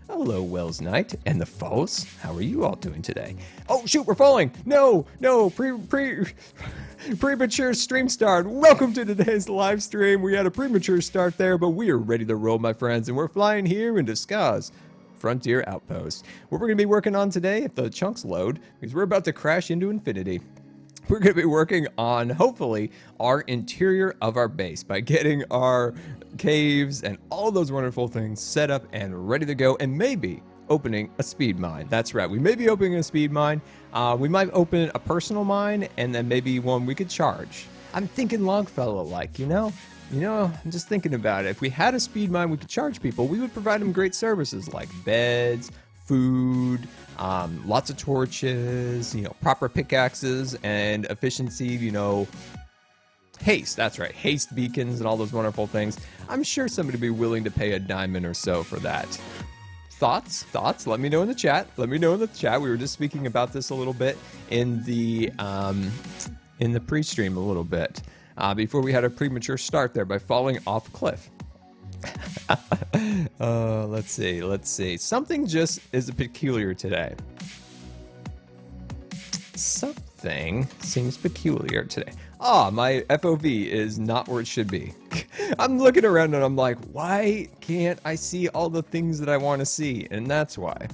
Hello, Wells Knight and the False. How are you all doing today? Oh, shoot, we're falling. No, premature stream start. Welcome to today's live stream. We had a premature start there, but we are ready to roll, my friends, and we're flying here into Scar's Frontier Outpost. What we're going to be working on today, if the chunks load, because we're about to crash into infinity. We're going to be working on, hopefully, our interior of our base by getting our caves and all those wonderful things set up and ready to go, and maybe opening a speed mine. That's right. We may be opening a speed mine. We might open a personal mine, and then maybe one we could charge. I'm thinking Longfellow-like, you know, I'm just thinking about it. If we had a speed mine we could charge people, we would provide them great services like beds, food, lots of torches, proper pickaxes, and efficiency, haste. That's right, haste beacons and all those wonderful things. I'm sure somebody would be willing to pay a diamond or so for that. Thoughts? Let me know in the chat. We were just speaking about this a little bit in the pre-stream a little bit before we had a premature start there by falling off a cliff. Let's see. Something just is peculiar today. Something seems peculiar today. My FOV is not where it should be. I'm looking around and I'm like, why can't I see all the things that I want to see? And that's why.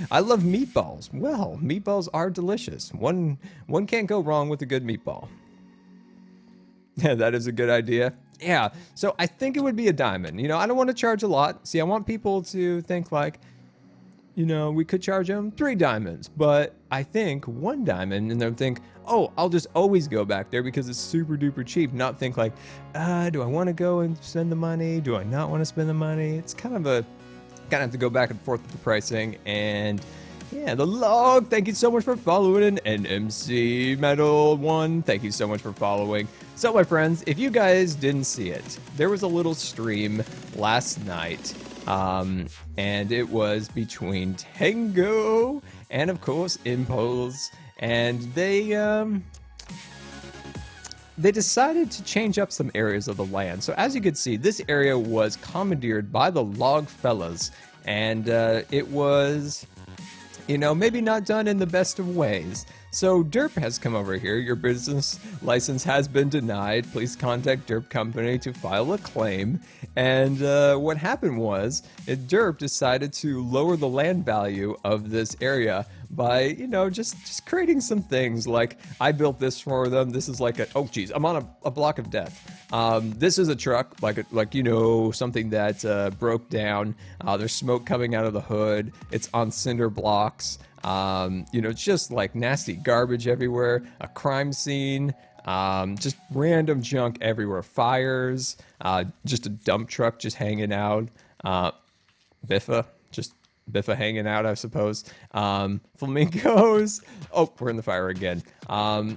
I love meatballs. Well, meatballs are delicious. One can't go wrong with a good meatball. Yeah, that is a good idea. Yeah, so I think it would be a diamond. I don't want to charge a lot. See, I want people to think like, we could charge them 3 diamonds, but I think 1 diamond, and they'll think, oh, I'll just always go back there because it's super duper cheap. Not think like, do I want to go and spend the money? Do I not want to spend the money? It's kind of have to go back and forth with the pricing. And yeah, the log, thank you so much for following. And MC Metal 1, thank you so much for following. So my friends, if you guys didn't see it, there was a little stream last night, and it was between Tango and of course Impulse, and they decided to change up some areas of the land. So as you can see, this area was commandeered by the Log Fellas, and it was, maybe not done in the best of ways. So Derp has come over here. Your business license has been denied. Please contact Derp Company to file a claim. And what happened was, Derp decided to lower the land value of this area by, just creating some things. Like, I built this for them. This is like oh geez, I'm on a block of death. This is a truck, something that broke down. There's smoke coming out of the hood. It's on cinder blocks. It's just like nasty garbage everywhere, a crime scene, just random junk everywhere, fires, just a dump truck just hanging out, Biffa hanging out, I suppose, flamingos. Oh, we're in the fire again.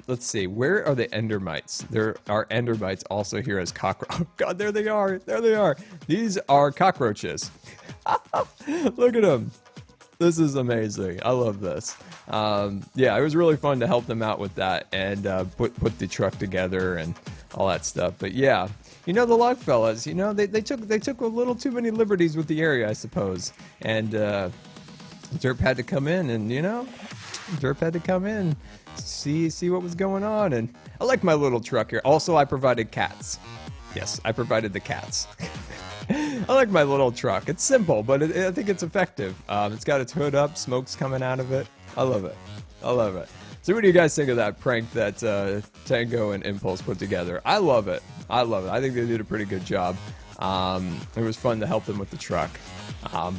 Let's see, where are the endermites? There are endermites also here as cockroach. Oh god, there they are. These are cockroaches. Look at them. This is amazing. I love this. Yeah, it was really fun to help them out with that and put the truck together and all that stuff. But yeah, the Log Fellas, they took a little too many liberties with the area, I suppose. And Derp had to come in and see what was going on. And I like my little truck here. Also, I provided cats. Yes, I provided the cats. I like my little truck. It's simple, but I think it's effective. It's got its hood up, smoke's coming out of it. I love it. So what do you guys think of that prank that Tango and Impulse put together? I love it. I think they did a pretty good job. It was fun to help them with the truck.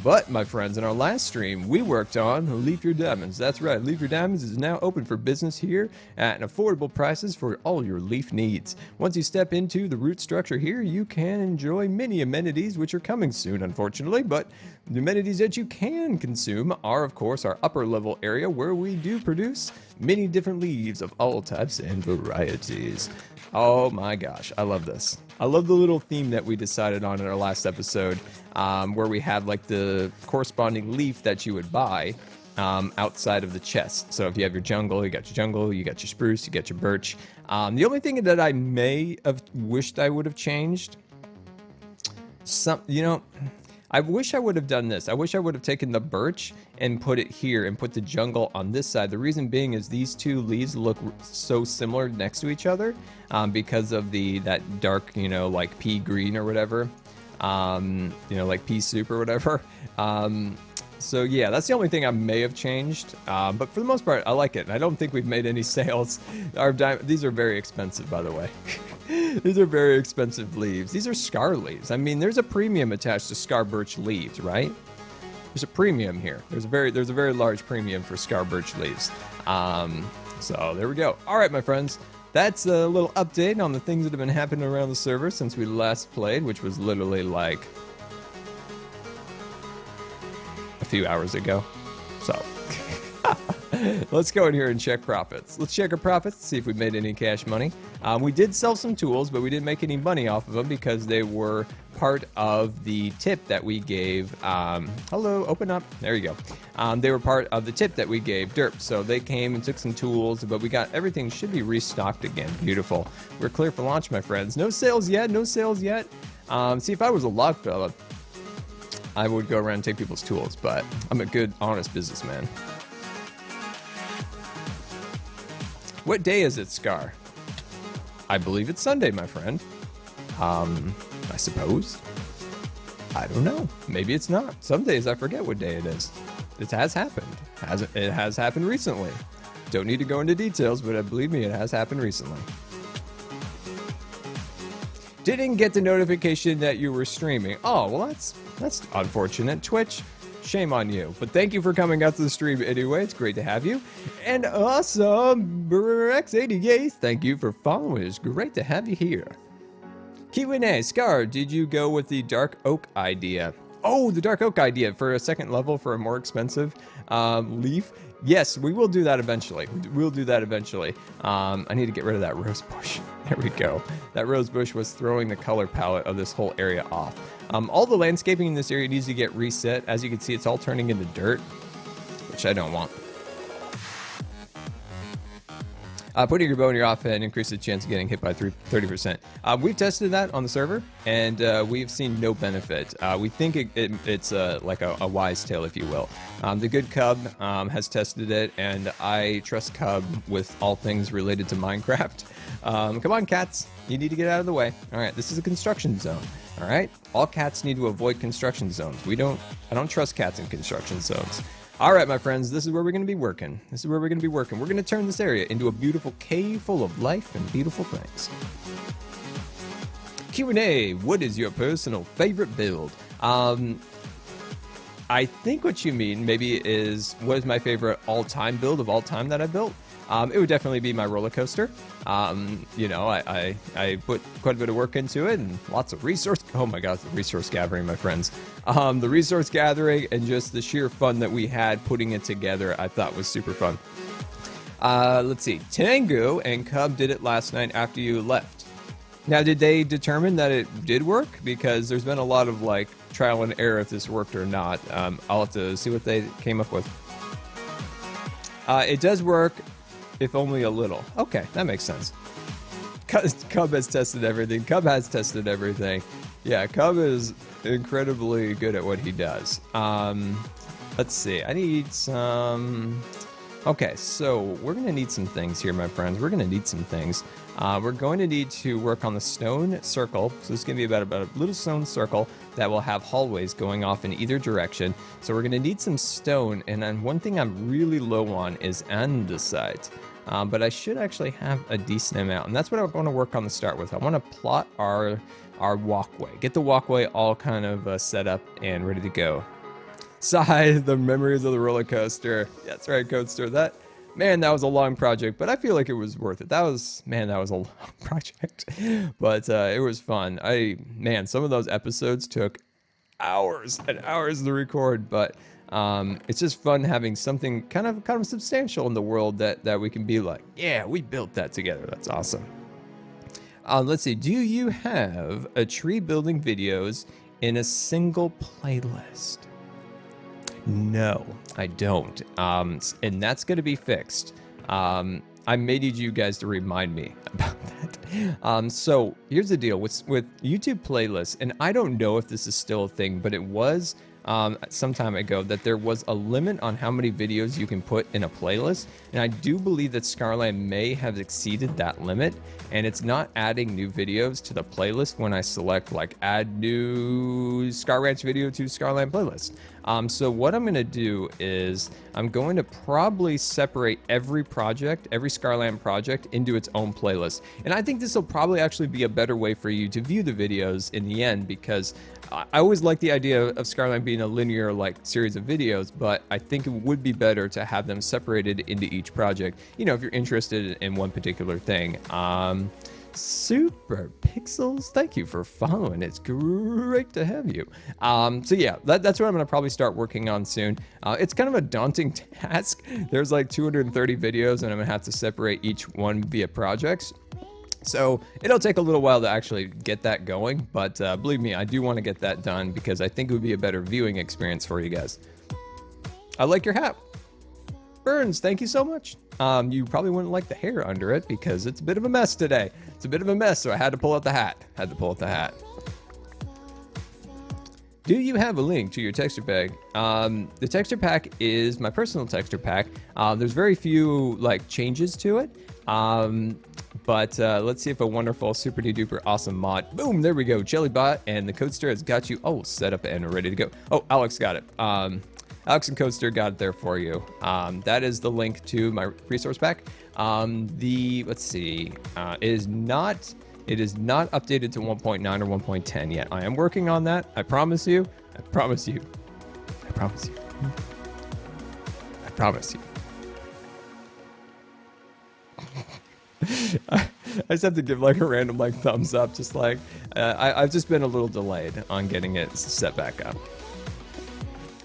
But, my friends, in our last stream, we worked on Leaf Your Diamonds. That's right, Leaf Your Diamonds is now open for business here at affordable prices for all your leaf needs. Once you step into the root structure here, you can enjoy many amenities, which are coming soon, unfortunately, but the amenities that you can consume are, of course, our upper level area where we do produce many different leaves of all types and varieties. Oh my gosh, I love this. I love the little theme that we decided on in our last episode, where we had like the corresponding leaf that you would buy outside of the chest. So if you have your jungle, you got your spruce, you got your birch. The only thing that I may have wished I would have changed, I wish I would have done this. I wish I would have taken the birch and put it here and put the jungle on this side. The reason being is these two leaves look so similar next to each other because of that dark, you know, like pea green or whatever, you know, like pea soup or whatever. So yeah, that's the only thing I may have changed, but for the most part, I like it. And I don't think we've made any sales. These are very expensive, by the way. These are very expensive leaves. These are scar leaves. I mean, there's a premium attached to scar birch leaves, right? There's a premium here. There's a very large premium for scar birch leaves. So there we go. All right, my friends. That's a little update on the things that have been happening around the server since we last played, which was literally like a few hours ago. So let's go in here and check profits. Let's check our profits, see if we made any cash money. We did sell some tools, but we didn't make any money off of them because they were part of the tip that we gave. Hello, open up. There you go. They were part of the tip that we gave Derp. So they came and took some tools, but we got everything should be restocked again. Beautiful. We're clear for launch, my friends. No sales yet. No sales yet. See, if I was a log fella, I would go around and take people's tools, but I'm a good, honest businessman. What day is it, Scar? I believe it's Sunday, my friend. I suppose. I don't know. Maybe it's not. Some days I forget what day it is. It has happened. It has happened recently. Don't need to go into details, but believe me, it has happened recently. Didn't get the notification that you were streaming. Oh, well, that's unfortunate. Twitch, shame on you. But thank you for coming out to the stream anyway. It's great to have you. And awesome, X88, thank you for following. It's great to have you here. Kiwine, Scar, did you go with the dark oak idea? Oh, the dark oak idea for a second level for a more expensive leaf. Yes, we will do that eventually. We'll do that eventually. I need to get rid of that rose bush. There we go. That rose bush was throwing the color palette of this whole area off. All the landscaping in this area needs to get reset. As you can see, it's all turning into dirt, which I don't want. Putting your bow in your offhand increases the chance of getting hit by 30%. We've tested that on the server, and we've seen no benefit. We think it's like a wise tale, if you will. The good Cub has tested it, and I trust Cub with all things related to Minecraft. Come on, cats. You need to get out of the way. All right, this is a construction zone. All right? All cats need to avoid construction zones. I don't trust cats in construction zones. All right, my friends, this is where we're going to be working. We're going to turn this area into a beautiful cave full of life and beautiful things. Q&A, what is your personal favorite build? I think what you mean maybe is, what is my favorite all-time build of all time that I built? It would definitely be my roller coaster. You know, I put quite a bit of work into it and lots of resource. Oh my God, the resource gathering, my friends. The resource gathering and just the sheer fun that we had putting it together, I thought was super fun. Let's see. Tango and Cub did it last night after you left. Now, did they determine that it did work? Because there's been a lot of like trial and error if this worked or not. I'll have to see what they came up with. It does work. If only a little. Okay, that makes sense. Cub has tested everything. Cub has tested everything. Yeah, Cub is incredibly good at what he does. Let's see. I need some... Okay, so we're going to need some things here, my friends. We're going to need some things. We're going to need to work on the stone circle. So this is going to be about a little stone circle that will have hallways going off in either direction. So we're going to need some stone. And then one thing I'm really low on is andesite. But I should actually have a decent amount. And that's what I want to work on to start with. I want to plot our walkway. Get the walkway all kind of set up and ready to go. Sigh, the memories of the roller coaster. That's right, Coaster. That was a long project, but I feel like it was worth it. That was a long project, but it was fun. Some of those episodes took hours and hours to record, but it's just fun having something kind of substantial in the world that we can be like, yeah, we built that together. That's awesome. Let's see. Do you have a tree building videos in a single playlist? No, I don't. And that's going to be fixed. I may need you guys to remind me about that. So here's the deal with YouTube playlists, and I don't know if this is still a thing, but it was some time ago that there was a limit on how many videos you can put in a playlist, and I do believe that Scarland may have exceeded that limit, and it's not adding new videos to the playlist when I select like add new Scar Ranch video to Scarland playlist. So what I'm going to do is I'm going to probably separate every project, every Scarland project into its own playlist. And I think this will probably actually be a better way for you to view the videos in the end, because I always like the idea of Scarland being a linear like series of videos, but I think it would be better to have them separated into each project, you know, if you're interested in one particular thing. Super Pixels, thank you for following. It's great to have you. So yeah, that's what I'm gonna probably start working on soon. It's kind of a daunting task. There's like 230 videos, and I'm gonna have to separate each one via projects. So it'll take a little while to actually get that going, but believe me, I do want to get that done because I think it would be a better viewing experience for you guys. I like your hat. Burns, thank you so much. You probably wouldn't like the hair under it because it's a bit of a mess today. It's a bit of a mess, so I had to pull out the hat. Do you have a link to your texture pack? The texture pack is my personal texture pack. There's very few like changes to it. But let's see if a wonderful, super duper awesome mod. Boom, there we go. Jellybot and the Codester has got you all set up and ready to go. Oh, Alex got it. Alex and Codester got it there for you. That is the link to my resource pack. Let's see, it is not updated to 1.9 or 1.10 yet. I am working on that. I promise you. I promise you. I promise you. I promise you. I just have to give like a random like thumbs up, just like I've just been a little delayed on getting it set back up.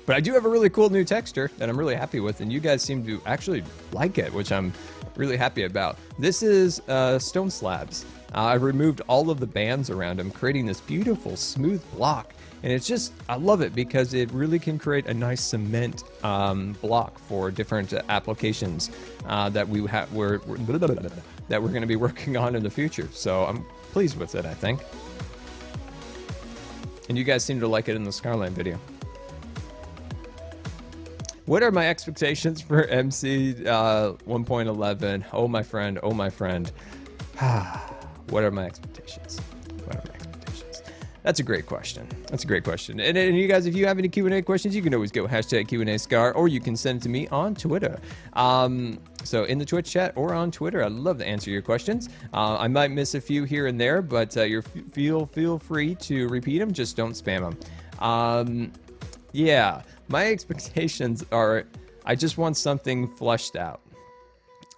But I do have a really cool new texture that I'm really happy with, and you guys seem to actually like it, which I'm really happy about. This is stone slabs. I removed all of the bands around them, creating this beautiful smooth block. And it's just, I love it because it really can create a nice cement block for different applications that we're going to be working on in the future. So I'm pleased with it, I think. And you guys seem to like it in the Scarland video. What are my expectations for MC 1.11? Oh, my friend. Oh, my friend. What are my expectations? What are my expectations? That's a great question. That's a great question. And you guys, if you have any Q&A questions, you can always go hashtag Q&A Scar, or you can send it to me on Twitter. So in the Twitch chat or on Twitter, I'd love to answer your questions. I might miss a few here and there, but feel free to repeat them. Just don't spam them. Yeah, my expectations are, I just want something fleshed out.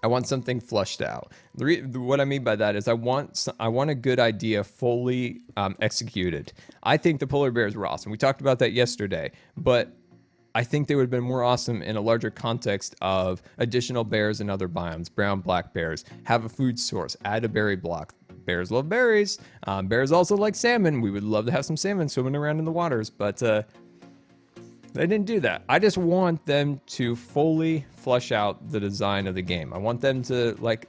I want something flushed out. What I mean by that is I want a good idea fully executed. I think the polar bears were awesome. We talked about that yesterday, but I think they would have been more awesome in a larger context of additional bears in other biomes, brown, black bears, have a food source, add a berry block. Bears love berries. Bears also like salmon. We would love to have some salmon swimming around in the waters, but they didn't do that. I just want them to fully flesh out the design of the game. I want them to like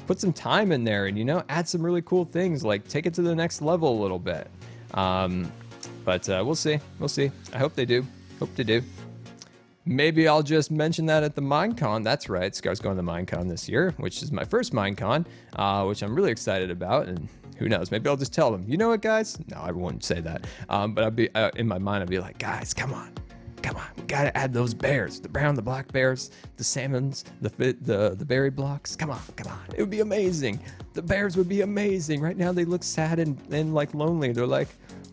put some time in there and, you know, add some really cool things, like take it to the next level a little bit. But we'll see. We'll see. I hope they do. Hope they do. Maybe I'll just mention that at the Minecon. That's right. Scar's going to the Minecon this year, which is my first Minecon, which I'm really excited about. And who knows? Maybe I'll just tell them, you know what, guys? No, I wouldn't say that. But I'd be in my mind, I'd be like, guys, come on. Come on, we gotta add those bears, the brown, the black bears, the salmons, the berry blocks. Come on, come on. It would be amazing. The bears would be amazing. Right now they look sad and like lonely. They're like,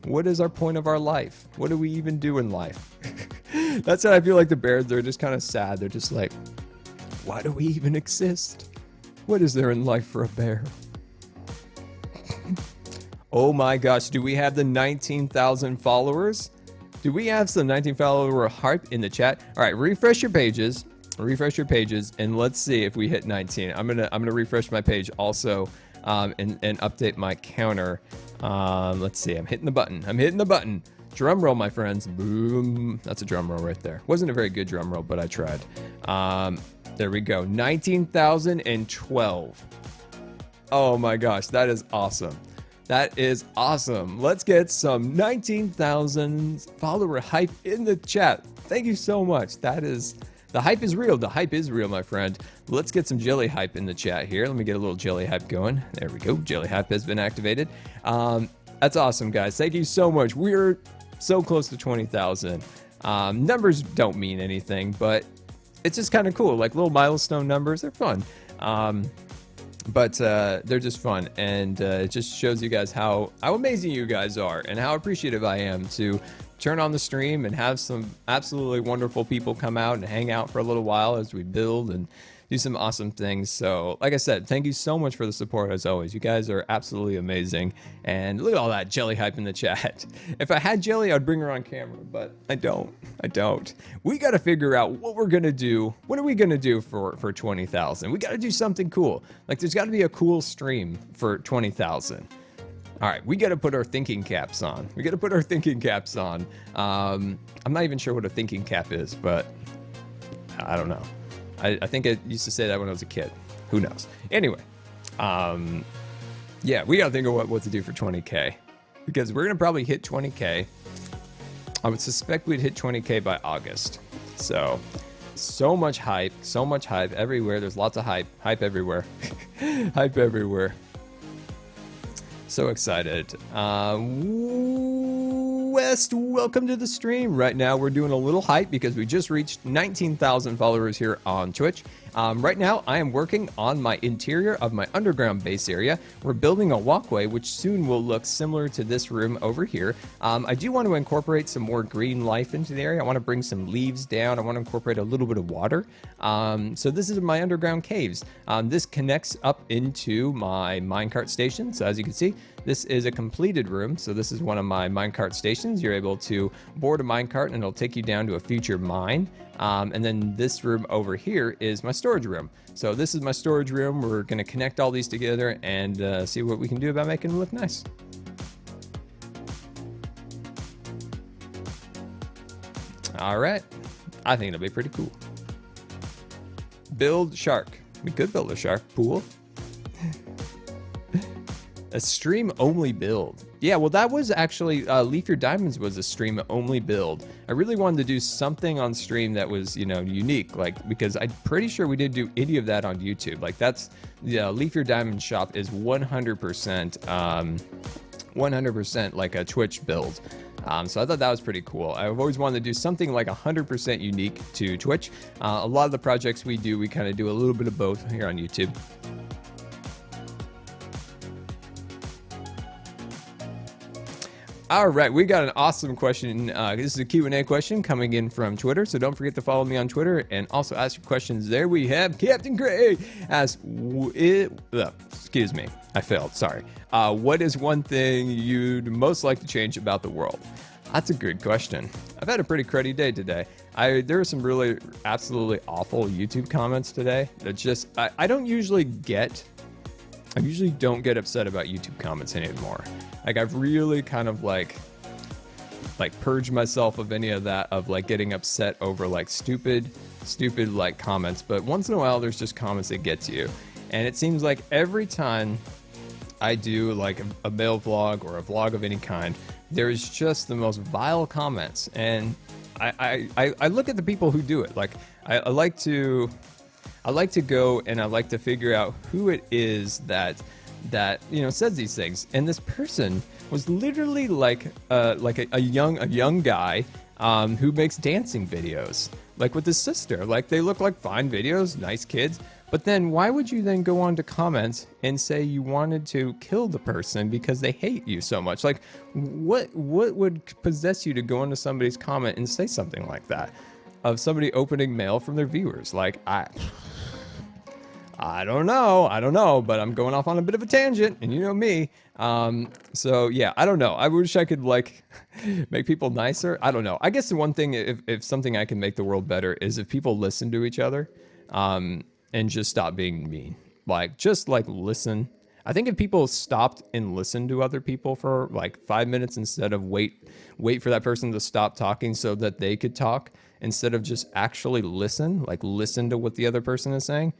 what is our point of our life? What do we even do in life? That's how I feel like the bears, they're just kind of sad. They're just like, why do we even exist? What is there in life for a bear? Oh my gosh, do we have the 19,000 followers? Do we have some 19 follower hype in the chat? All right, refresh your pages, and let's see if we hit 19. I'm gonna refresh my page also, and update my counter. Let's see. I'm hitting the button. Drum roll, my friends. Boom. That's a drum roll right there. Wasn't a very good drum roll, but I tried. There we go. 19,012. Oh my gosh, that is awesome. That is awesome. Let's get some 19,000 follower hype in the chat. Thank you so much. That is, the hype is real. The hype is real, my friend. Let's get some jelly hype in the chat here. Let me get a little jelly hype going. There we go. Jelly hype has been activated. That's awesome, guys. Thank you so much. We're so close to 20,000. Numbers don't mean anything, but it's just kind of cool. Like little milestone numbers, they're fun. But they're just fun, and it just shows you guys how amazing you guys are and how appreciative I am to turn on the stream and have some absolutely wonderful people come out and hang out for a little while as we build and do some awesome things. So like I said, thank you so much for the support as always. You guys are absolutely amazing, and look at all that jelly hype in the chat. If I had jelly, I'd bring her on camera, but I don't. We got to figure out what we're gonna do. What are we gonna do for 20,000? We got to do something cool. Like there's got to be a cool stream for 20,000. All right, we got to put our thinking caps on. I'm not even sure what a thinking cap is, but I don't know. I think I used to say that when I was a kid. Who knows? Anyway, yeah, we got to think of what to do for 20K, because we're going to probably hit 20K. I would suspect we'd hit 20K by August. So much hype everywhere. There's lots of hype everywhere. Hype everywhere. So excited. West, welcome to the stream. Right now we're doing a little hype because we just reached 19,000 followers here on Twitch. Right now I am working on my interior of my underground base area. We're building a walkway which soon will look similar to this room over here. I do want to incorporate some more green life into the area. I want to bring some leaves down. I want to incorporate a little bit of water. So this is my underground caves. This connects up into my minecart station. So as you can see, this is a completed room. So this is one of my minecart stations. You're able to board a minecart and it'll take you down to a future mine. And then this room over here is my storage room. So this is my storage room. We're going to connect all these together and see what we can do about making them look nice. All right. I think it'll be pretty cool. Build shark. We could build a shark pool. A stream only build. Yeah, well, that was actually Leaf Your Diamonds was a stream only build. I really wanted to do something on stream that was, you know, unique, like, because I'm pretty sure we didn't do any of that on YouTube. Like that's, yeah, Leaf Your Diamond shop is 100% like a Twitch build. So I thought that was pretty cool. I've always wanted to do something like 100% unique to Twitch. A lot of the projects we do, we kind of do a little bit of both here on YouTube. All right, we got an awesome question. This is a Q&A question coming in from Twitter, so don't forget to follow me on Twitter and also ask your questions there. We have Captain Gray asks, excuse me, I failed, sorry. What is one thing you'd most like to change about the world? That's a good question. I've had a pretty cruddy day today. There are some really absolutely awful YouTube comments today that just, I usually don't get upset about YouTube comments anymore. Like I've really kind of like purged myself of any of that, of like getting upset over like stupid like comments. But once in a while there's just comments that get to you. And it seems like every time I do like a mail vlog or a vlog of any kind, there's just the most vile comments. And I look at the people who do it. Like I like to go and I like to figure out who it is that you know says these things. And this person was literally like a young guy who makes dancing videos, like with his sister. Like they look like fine videos, nice kids. But then why would you then go on to comments and say you wanted to kill the person because they hate you so much? Like what would possess you to go into somebody's comment and say something like that of somebody opening mail from their viewers? Like I don't know, but I'm going off on a bit of a tangent, and you know me. So yeah, I don't know. I wish I could like make people nicer. I don't know. I guess the one thing, if something I can make the world better is if people listen to each other, and just stop being mean. Like just like listen. I think if people stopped and listened to other people for like 5 minutes instead of wait for that person to stop talking so that they could talk, instead of just actually listen, like listen to what the other person is saying,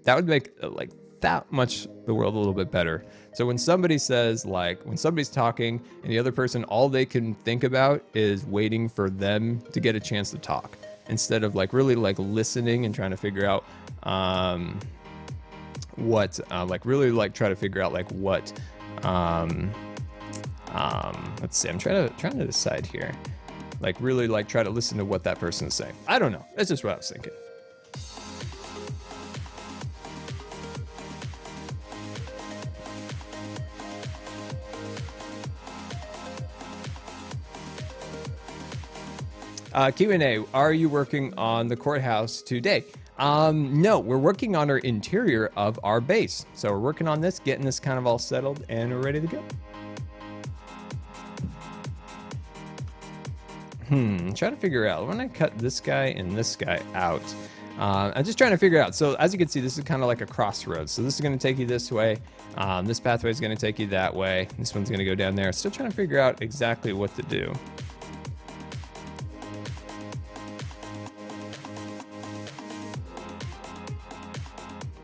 that would make like that much the world a little bit better. So when somebody says, like, when somebody's talking and the other person, all they can think about is waiting for them to get a chance to talk, instead of like really like listening and trying to figure out what like really like try to figure out like what let's see, I'm trying to decide here, like really like try to listen to what that person is saying. I don't know, that's just what I was thinking. Q&A, are you working on the courthouse today? No, we're working on our interior of our base. So we're working on this, getting this kind of all settled, and we're ready to go. Trying to figure out, when I cut this guy and this guy out, I'm just trying to figure out. So as you can see, this is kind of like a crossroads. So this is going to take you this way. This pathway is going to take you that way. This one's going to go down there. Still trying to figure out exactly what to do.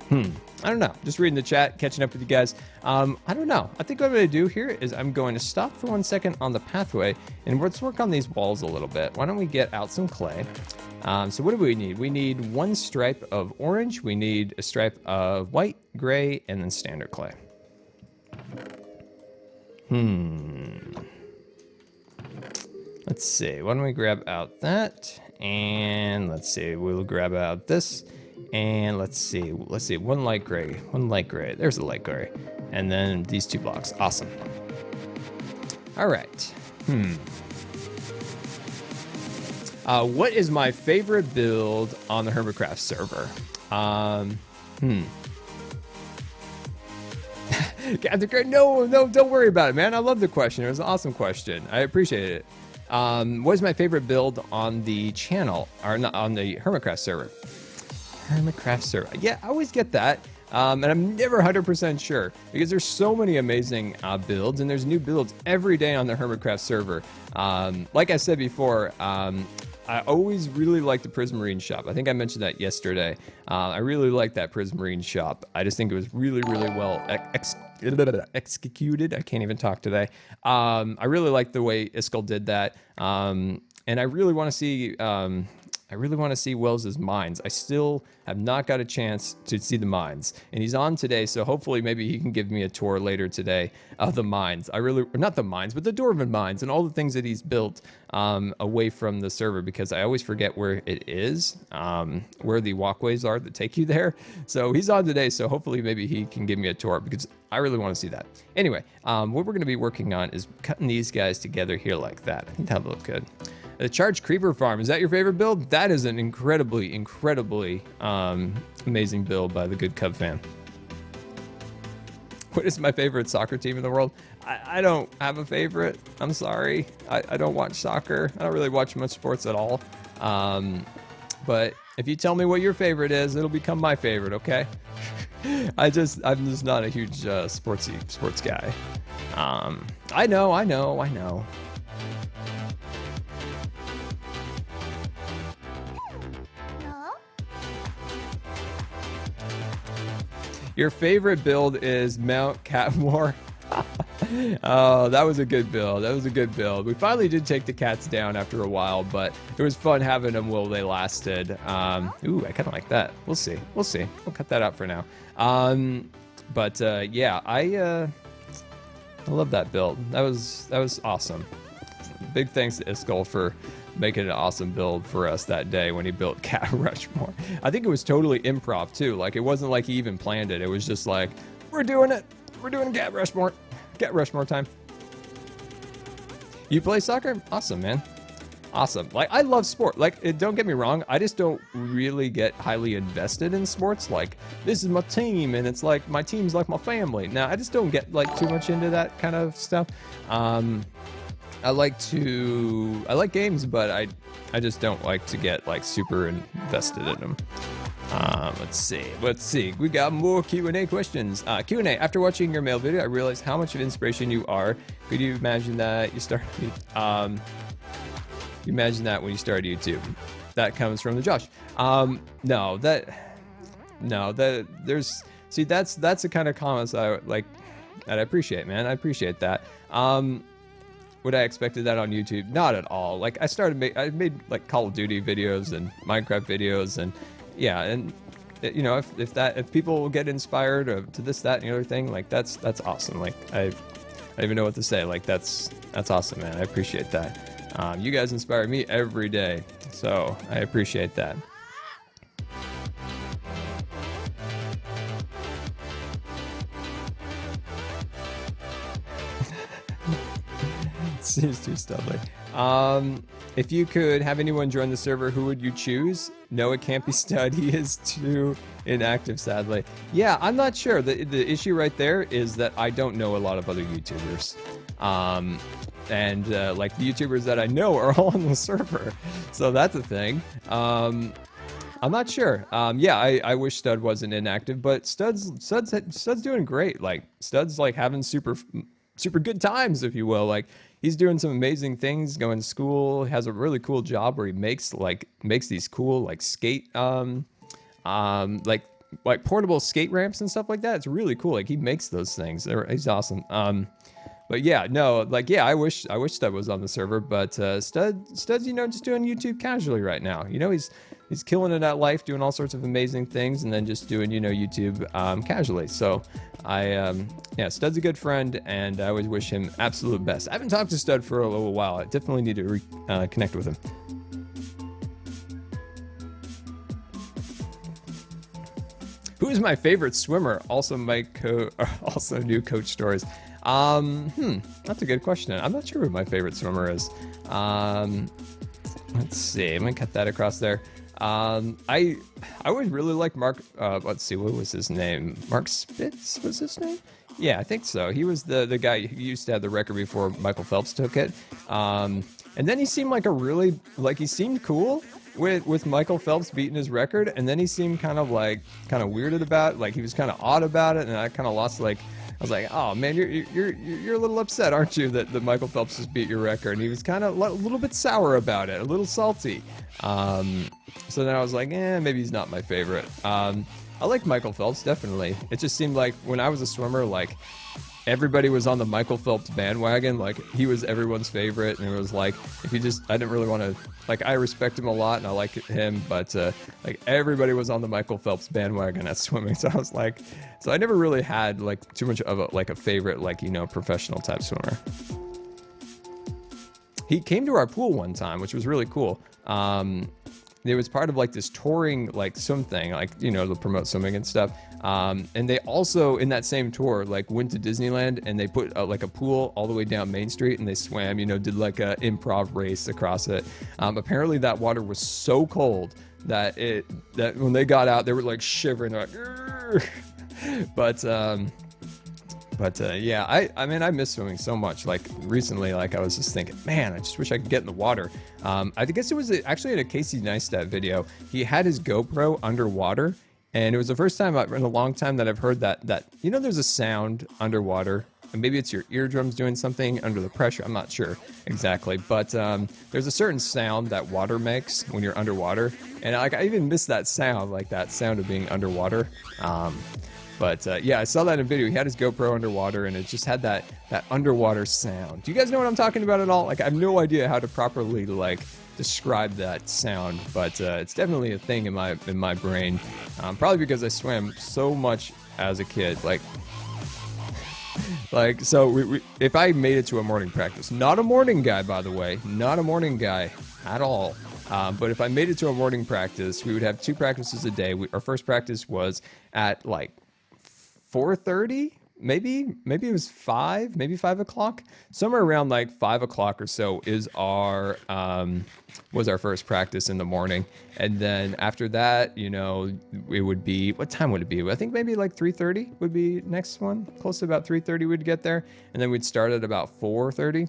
I don't know. Just reading the chat, catching up with you guys. I don't know. I think what I'm going to do here is I'm going to stop for 1 second on the pathway, and let's work on these walls a little bit. Why don't we get out some clay? So what do we need? We need 1 stripe of orange. We need a stripe of white, gray, and then standard clay. Let's see. Why don't we grab out that? And let's see. We'll grab out this. And let's see, 1 light gray, there's a light gray, and then these 2 blocks. Awesome. All right. What is my favorite build on the Hermitcraft server? No, don't worry about it, man. I love the question. It was an awesome question. I appreciate it. What is my favorite build on the channel, or not, on the Hermitcraft server? Hermitcraft server. Yeah, I always get that. And I'm never 100% sure, because there's so many amazing builds, and there's new builds every day on the Hermitcraft server. Like I said before, I always really like the Prismarine shop. I think I mentioned that yesterday. I really like that Prismarine shop. I just think it was really, really well executed. I can't even talk today. I really like the way Iskall did that. And I really want to see Wells's mines. I still have not got a chance to see the mines, and he's on today, so hopefully maybe he can give me a tour later today of the mines. Not the mines, but the Dwarven mines and all the things that he's built away from the server, because I always forget where it is, where the walkways are that take you there. So he's on today, so hopefully maybe he can give me a tour, because I really want to see that. Anyway, what we're going to be working on is cutting these guys together here like that. I think that'll look good. The Charged Creeper Farm, is that your favorite build? That is an incredibly amazing build by the Good Cub fan. What is my favorite soccer team in the world? I don't have a favorite. I'm sorry. I don't watch soccer. I don't really watch much sports at all. But if you tell me what your favorite is, it'll become my favorite, okay? I'm just not a huge sports guy. I know. Your favorite build is Mount Catmore. Oh, that was a good build. We finally did take the cats down after a while, but it was fun having them while they lasted. Ooh, I kind of like that. We'll see. We'll cut that out for now. Yeah, I love that build. That was awesome. Big thanks to Iskall for making an awesome build for us that day when he built Cat Rushmore. I think it was totally improv too. Like, it wasn't like he even planned it. It was just like, we're doing it. We're doing Cat Rushmore. Cat Rushmore time. You play soccer? Awesome, man. Awesome. Like, I love sport. Like, don't get me wrong. I just don't really get highly invested in sports. Like, this is my team, and it's like, my team's like my family. Now, I just don't get like too much into that kind of stuff. I like games, but I just don't like to get like super invested in them. Let's see. We got more Q&A questions. Q&A. After watching your mail video, I realized how much of inspiration you are. Could you imagine that you started? You imagine that when you start YouTube. That comes from the Josh. No, there's, see, that's the kind of comments I like, that I appreciate, man. I appreciate that. Would I expected that on YouTube? Not at all. Like, I made like Call of Duty videos and Minecraft videos, and yeah, and you know, if people get inspired to this, that, and the other thing, like that's awesome. Like I don't even know what to say. Like that's awesome, man. I appreciate that. You guys inspire me every day, so I appreciate that. Seems too studly. If you could have anyone join the server, who would you choose? No, it can't be Stud. He is too inactive, sadly. Yeah, I'm not sure. The issue right there is that I don't know a lot of other YouTubers. Like the YouTubers that I know are all on the server. So that's a thing. I'm not sure. Yeah, I wish Stud wasn't inactive, but Stud's doing great. Like Stud's like having super good times, if you will. Like he's doing some amazing things, going to school, has a really cool job where he makes these cool like skate like portable skate ramps and stuff like that. It's really cool. Like he makes those things. He's awesome. But yeah, no, like yeah, I wish Stud was on the server, but Stud's, you know, just doing YouTube casually right now. You know, he's killing it at life, doing all sorts of amazing things, and then just doing, you know, YouTube casually. So yeah, Stud's a good friend, and I always wish him absolute best. I haven't talked to Stud for a little while. I definitely need to connect with him. Who is my favorite swimmer? Also also new coach stories. That's a good question. I'm not sure who my favorite swimmer is. Let's see. I'm gonna cut that across there. I always really liked Mark. Let's see. What was his name? Mark Spitz was his name? Yeah, I think so. He was the guy who used to have the record before Michael Phelps took it. And then he seemed like he seemed cool with Michael Phelps beating his record, and then he seemed kind of weirded about it. Like he was kind of odd about it, and I kind of lost I was like, oh man, you're a little upset, aren't you, that Michael Phelps just beat your record? And he was kind of a little bit sour about it, a little salty. So then I was like, maybe he's not my favorite. I like Michael Phelps, definitely. It just seemed like when I was a swimmer, like everybody was on the Michael Phelps bandwagon. Like he was everyone's favorite, and it was like I didn't really want to, like, I respect him a lot and I like him, but like everybody was on the Michael Phelps bandwagon at swimming. So I was like, so I never really had like too much of a favorite, like, you know, professional type swimmer. He came to our pool one time, which was really cool. It was part of like this touring like swim thing, like, you know, to promote swimming and stuff. And they also, in that same tour, like went to Disneyland, and they put like a pool all the way down Main Street, and they swam, you know, did like a improv race across it. Apparently that water was so cold that when they got out, they were like shivering. They're like, But yeah, I mean, I miss swimming so much. Like recently, like I was just thinking, man, I just wish I could get in the water. I guess it was actually in a Casey Neistat video. He had his GoPro underwater, and it was the first time in a long time that I've heard that, you know, there's a sound underwater, and maybe it's your eardrums doing something under the pressure. I'm not sure exactly, but there's a certain sound that water makes when you're underwater, and like I even missed that sound, like that sound of being underwater. But yeah, I saw that in a video. He had his GoPro underwater, and it just had that underwater sound. Do you guys know what I'm talking about at all? Like, I have no idea how to properly like describe that sound, but it's definitely a thing in my brain. Probably because I swam so much as a kid. Like so if I made it to a morning practice, not a morning guy, by the way, not a morning guy at all. But if I made it to a morning practice, we would have 2 practices a day. Our first practice was at like 4:30, maybe it was 5, maybe 5 o'clock, somewhere around like 5 o'clock or so was our first practice in the morning. And then after that, you know, it would be, what time would it be? I think maybe like 3:30 would be next one. Close to about 3:30 we'd get there, and then we'd start at about 4:30.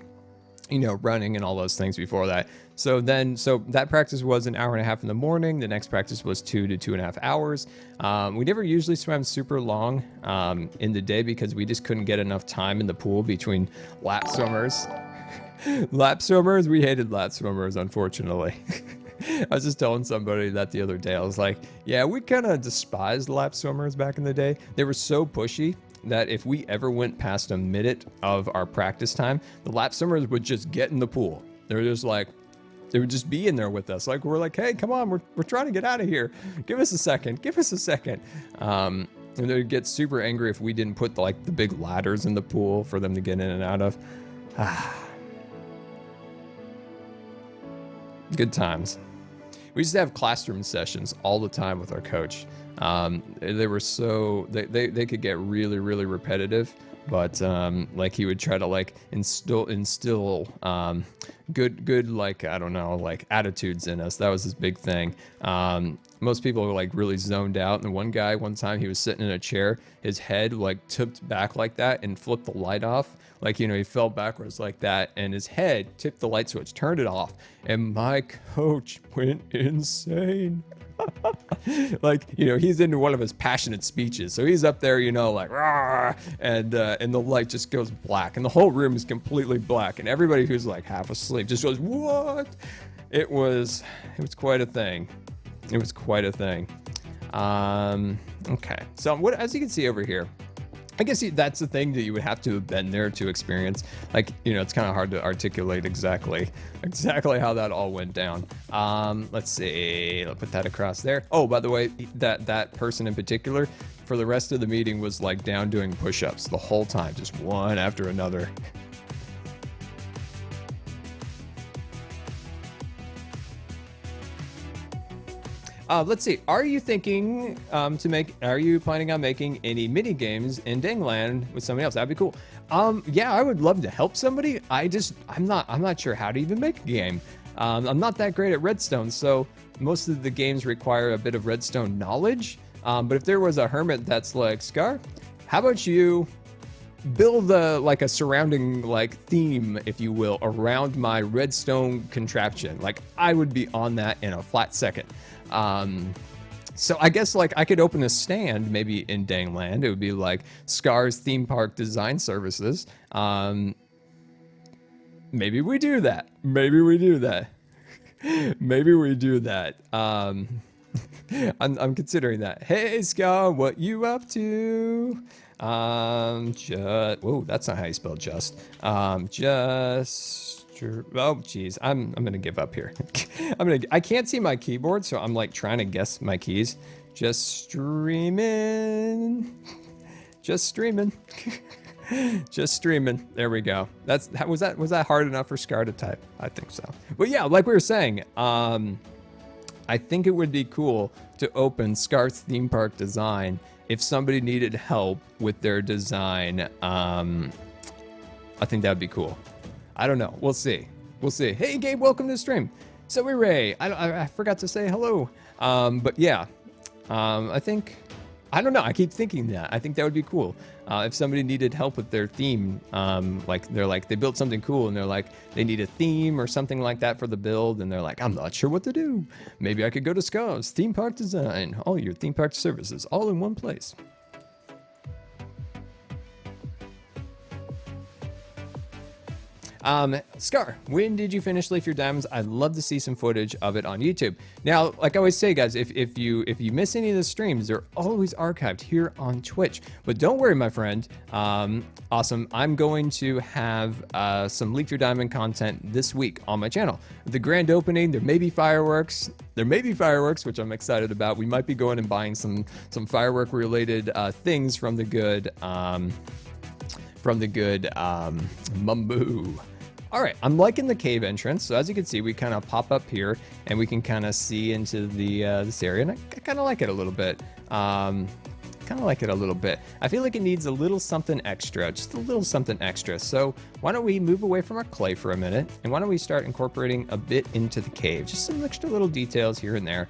You know, running and all those things before that. So that practice was an hour and a half in the morning. The next practice was 2 to 2.5 hours. We never usually swam super long in the day because we just couldn't get enough time in the pool between lap swimmers. Lap swimmers, we hated lap swimmers, unfortunately. I was just telling somebody that the other day. I was like, yeah, we kind of despised lap swimmers back in the day. They were so pushy that if we ever went past a minute of our practice time, the lap swimmers would just get in the pool. They were just like, they would just be in there with us. Like, we're like, hey, come on, we're trying to get out of here. Give us a second. Give us a second. And they'd get super angry if we didn't put the big ladders in the pool for them to get in and out of. Good times. We used to have classroom sessions all the time with our coach. They were so, they could get really, really repetitive, but like he would try to like instill good like, I don't know, like attitudes in us. That was his big thing. Most people were like really zoned out, and one guy, one time he was sitting in a chair, his head like tipped back like that and flipped the light off. Like, you know, he fell backwards like that, and his head tipped the light switch, turned it off, and my coach went insane. Like, you know, he's into one of his passionate speeches, so he's up there, you know, like, rah, and the light just goes black, and the whole room is completely black, and everybody who's like half asleep just goes, what? It was quite a thing. It was quite a thing. Okay, so what, as you can see over here, I guess that's the thing that you would have to have been there to experience. Like, you know, it's kind of hard to articulate exactly how that all went down. Let's see, I'll put that across there. Oh, by the way, that person in particular, for the rest of the meeting was like down doing push-ups the whole time, just one after another. Let's see. Are you thinking are you planning on making any mini games in Dangland with somebody else? That'd be cool. Yeah, I would love to help somebody. I'm not sure how to even make a game. I'm not that great at Redstone, so most of the games require a bit of Redstone knowledge. But if there was a hermit that's like, Scar, how about you build a surrounding like theme, if you will, around my redstone contraption? Like, I would be on that in a flat second. So I guess like I could open a stand maybe in Dangland. It would be like Scar's Theme Park Design Services. Maybe we do that. Maybe we do that. Maybe we do that. I'm considering that. Hey Scar, what you up to? Whoa, that's not how you spell just. Oh geez, I'm gonna give up here. I can't see my keyboard, so I'm like trying to guess my keys. Just streaming. Just streaming. Just streaming. There we go. Was that hard enough for Scar to type? I think so. But yeah, like we were saying, I think it would be cool to open Scar's Theme Park Design if somebody needed help with their design. I think that'd be cool. I don't know. We'll see. We'll see. Hey, Gabe, welcome to the stream. So we Ray. I forgot to say hello. But yeah, I don't know. I keep thinking that. I think that would be cool. If somebody needed help with their theme, they built something cool and they're like, they need a theme or something like that for the build. And they're like, I'm not sure what to do. Maybe I could go to Scar's Theme Park Design. All your theme park services all in one place. Scar, when did you finish Leaf Your Diamonds? I'd love to see some footage of it on YouTube. Now, like I always say, guys, if you miss any of the streams, they're always archived here on Twitch. But don't worry, my friend. Awesome. I'm going to have some Leaf Your Diamond content this week on my channel. The grand opening, there may be fireworks. Which I'm excited about. We might be going and buying some firework related things from the good Mumbu. All right, I'm liking the cave entrance. So as you can see, we kind of pop up here and we can kind of see into the this area, and I kind of like it a little bit. I feel like it needs a little something extra, just a little something extra. So why don't we move away from our clay for a minute, and why don't we start incorporating a bit into the cave? Just some extra little details here and there.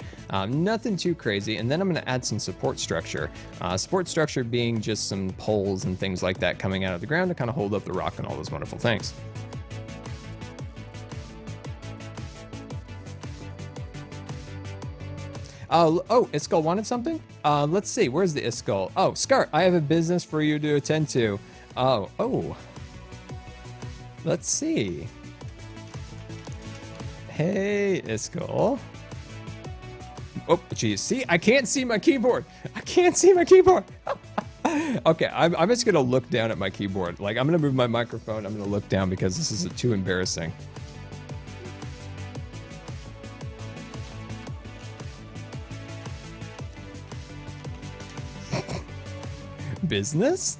Nothing too crazy. And then I'm going to add some support structure. Support structure being just some poles and things like that coming out of the ground to kind of hold up the rock and all those wonderful things. Oh, Iskall wanted something? Let's see, where's the Iskall? Oh, Scar, I have a business for you to attend to. Oh. Let's see. Hey, Iskall. Oh, geez. See, I can't see my keyboard. I can't see my keyboard. Okay, I'm just gonna look down at my keyboard. Like, I'm gonna move my microphone. I'm gonna look down because this is too embarrassing. Business?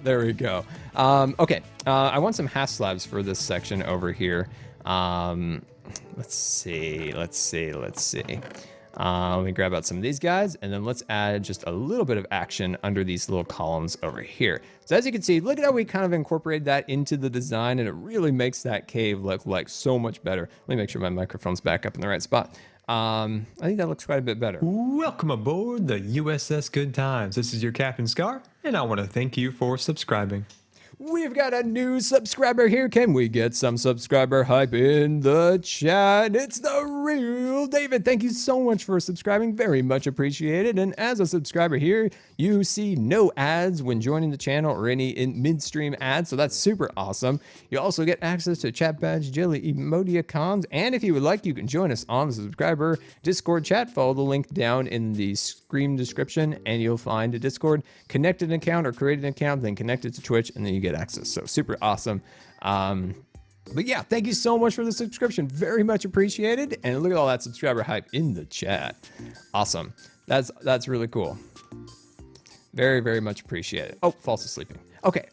There we go. Okay, I want some hash slabs for this section over here. Let's see. Let me grab out some of these guys, and then let's add just a little bit of action under these little columns over here. So as you can see, look at how we kind of incorporated that into the design, and it really makes that cave look like so much better. Let me make sure my microphone's back up in the right spot. I think that looks quite a bit better. Welcome aboard the USS Good Times. This is your Captain Scar, and I want to thank you for subscribing. We've got a new subscriber here. Can we get some subscriber hype in the chat? It's the real David. Thank you so much for subscribing. Very much appreciated. And as a subscriber here, you see no ads when joining the channel or any midstream ads. So that's super awesome. You also get access to chat badge, jelly, emoticons. And if you would like, you can join us on the subscriber Discord chat. Follow the link down in the screen description and you'll find a Discord. Connect an account or create an account, then connect it to Twitch, and then you get access. So super awesome. But yeah, thank you so much for the subscription. Very much appreciated. And look at all that subscriber hype in the chat. Awesome. That's really cool. Very, very much appreciated. Oh, false asleeping. Okay.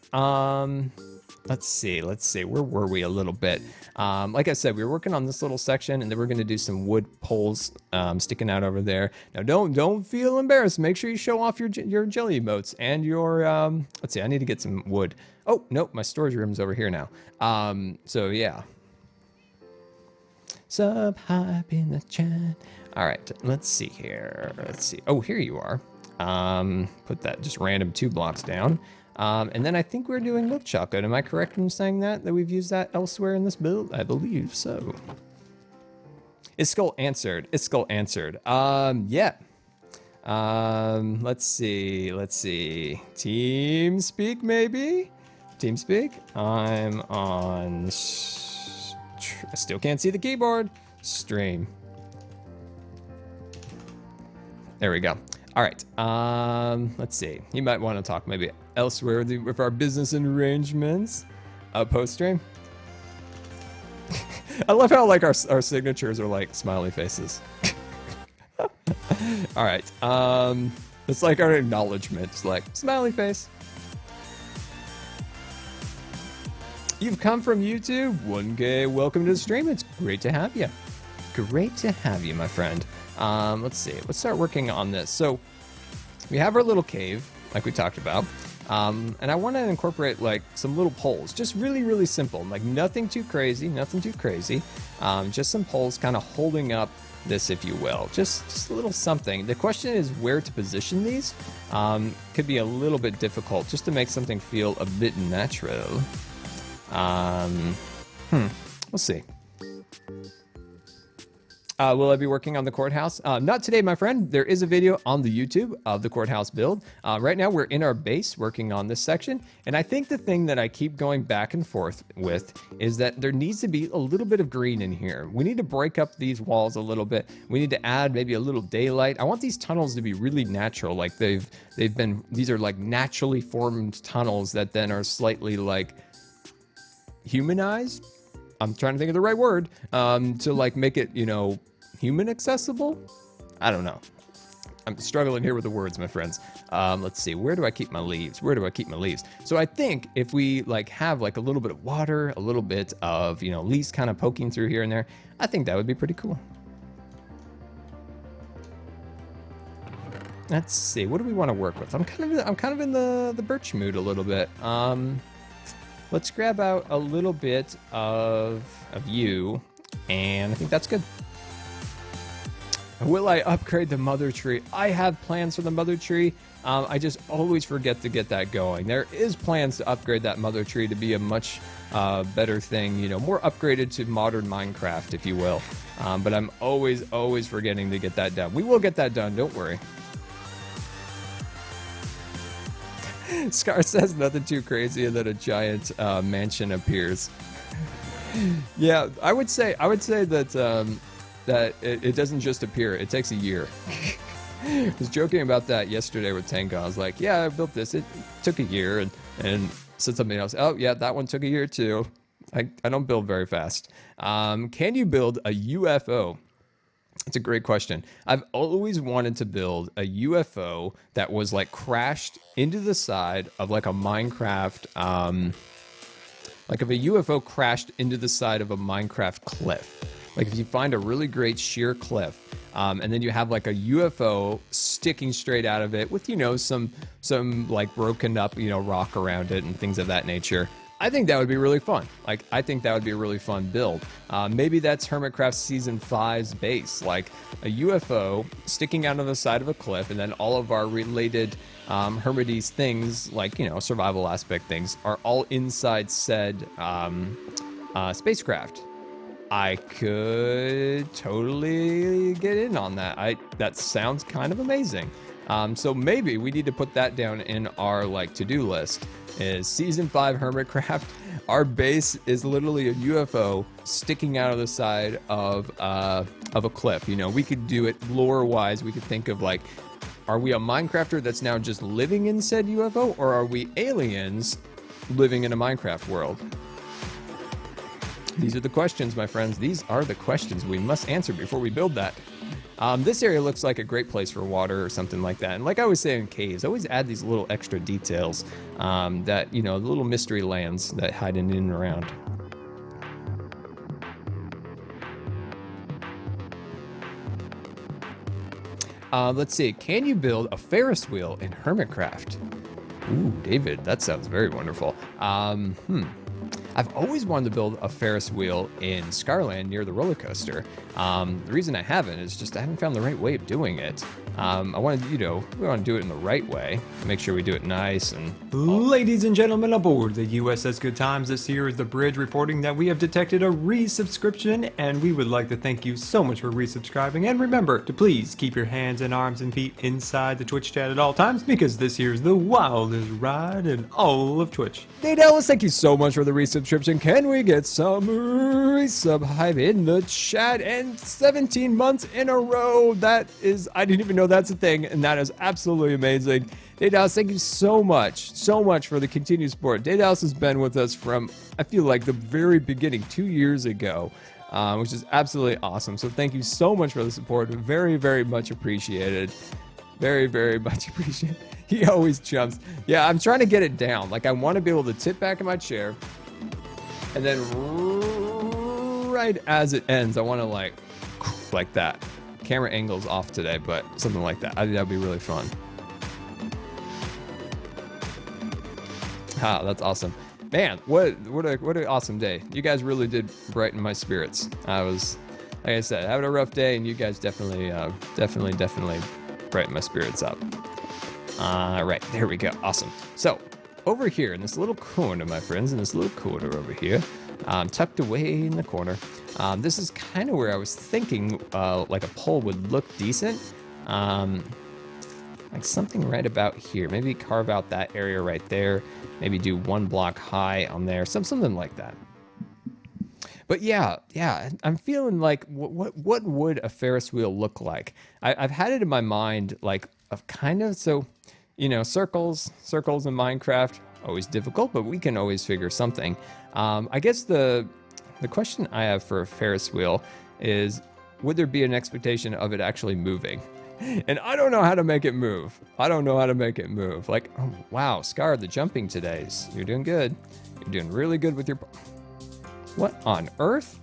Let's see. Where were we a little bit? Like I said, we were working on this little section, and then we're going to do some wood poles sticking out over there. Now, don't feel embarrassed. Make sure you show off your jelly emotes and your. Let's see. I need to get some wood. Oh nope, my storage room's over here now. So yeah. Sub hype in the chat. All right. Let's see here. Let's see. Oh, here you are. Put that just random 2 blocks down. And then I think we're doing milk chocolate. Am I correct in saying that we've used that elsewhere in this build? I believe so. Iskall answered. Yeah. Let's see. TeamSpeak maybe? TeamSpeak? I'm on... I still can't see the keyboard. Stream. There we go. All right. Let's see. You might want to talk maybe elsewhere with our business arrangements. Post stream. I love how like our signatures are like smiley faces. All right. It's like our acknowledgement. It's like smiley face. You've come from YouTube. 1K. Welcome to the stream. It's great to have you. Great to have you, my friend. Let's see. Let's start working on this. So we have our little cave, like we talked about. And I want to incorporate like some little poles, just really, really simple, like nothing too crazy, just some poles kind of holding up this, if you will, just a little something. The question is where to position these. Could be a little bit difficult just to make something feel a bit natural. We'll see. Will I be working on the courthouse? Not today, my friend. There is a video on the YouTube of the courthouse build. Right now, we're in our base working on this section. And I think the thing that I keep going back and forth with is that there needs to be a little bit of green in here. We need to break up these walls a little bit. We need to add maybe a little daylight. I want these tunnels to be really natural. Like these are like naturally formed tunnels that then are slightly like humanized. I'm trying to think of the right word to like make it, human accessible. I don't know. I'm struggling here with the words, my friends. Let's see. Where do I keep my leaves? So I think if we like have like a little bit of water, a little bit of, leaves kind of poking through here and there, I think that would be pretty cool. Let's see. What do we want to work with? I'm kind of in the birch mood a little bit. Let's grab out a little bit of you, and I think that's good. Will I upgrade the mother tree? I have plans for the mother tree. I just always forget to get that going. There is plans to upgrade that mother tree to be a much better thing, more upgraded to modern Minecraft, if you will. But I'm always forgetting to get that done. We will get that done, don't worry. Scar says nothing too crazy and then a giant mansion appears. Yeah, I would say that that it doesn't just appear. It takes a year. I was joking about that yesterday with Tango. I was like, yeah, I built this. It took a year, and said something else. Oh, yeah, that one took a year too. I don't build very fast. Can you build a UFO? It's a great question. I've always wanted to build a UFO that was like crashed into the side of like a Minecraft, like if a UFO crashed into the side of a Minecraft cliff. Like if you find a really great sheer cliff, and then you have like a UFO sticking straight out of it with, you know, some like broken up, you know, rock around it and things of that nature. I think that would be really fun. Like, I think that would be a really fun build. Maybe that's Hermitcraft Season 5's base, like a UFO sticking out of the side of a cliff, and then all of our related Hermities things, like, you know, survival aspect things, are all inside said spacecraft. I could totally get in on that. That sounds kind of amazing. So maybe we need to put that down in our like to-do list. Is Season 5 Hermitcraft. Our base is literally a UFO sticking out of the side of a cliff. You know, we could do it lore-wise. We could think of like, are we a Minecrafter that's now just living in said UFO, or are we aliens living in a Minecraft world? These are the questions, my friends. These are the questions we must answer before we build that. This area looks like a great place for water or something like that. And like I always say in caves, always add these little extra details that, you know, little mystery lands that hide in and around. Let's see. Can you build a Ferris wheel in Hermitcraft? Ooh, David, that sounds very wonderful. I've always wanted to build a Ferris wheel in Scarland near the roller coaster. The reason I haven't is just I haven't found the right way of doing it. I wanted, you know, we want to do it in the right way. Make sure we do it nice and... Ladies and gentlemen aboard the USS Good Times, this here is the bridge reporting that we have detected a resubscription, and we would like to thank you so much for resubscribing. And remember to please keep your hands and arms and feet inside the Twitch chat at all times, because this here is the wildest ride in all of Twitch. Hey Dallas, thank you so much for the resubscription. Can we get some resub hype in the chat? And 17 months in a row. That is, I didn't even know that's a thing, and that is absolutely amazing. Dallas, thank you so much for the continued support. Dallas has been with us from, I feel like, the very beginning, 2 years ago, which is absolutely awesome. So thank you so much for the support. Very, very much appreciated. Very, very much appreciated. He always jumps. Yeah, I'm trying to get it down. Like, I want to be able to tip back in my chair, and then right as it ends, I want to like that. Camera angle's off today, but something like that. I think that'd be really fun. That's awesome. Man, what an awesome day. You guys really did brighten my spirits. I was, like I said, having a rough day, and you guys definitely brighten my spirits up. Right, there we go. Awesome. So, over here in this little corner, my friends, in this little corner over here, tucked away in the corner, this is kind of where I was thinking like a pole would look decent. Like something right about here. Maybe carve out that area right there. Maybe do 1 block high on there. Something like that. But yeah, I'm feeling like what would a Ferris wheel look like? I've had it in my mind, like of kind of, so, you know, circles in Minecraft, always difficult, but we can always figure something. I guess the question I have for a Ferris wheel is, would there be an expectation of it actually moving? And I don't know how to make it move. Like, oh, wow, Scar, the jumping today. You're doing good. You're doing really good with your... What on earth?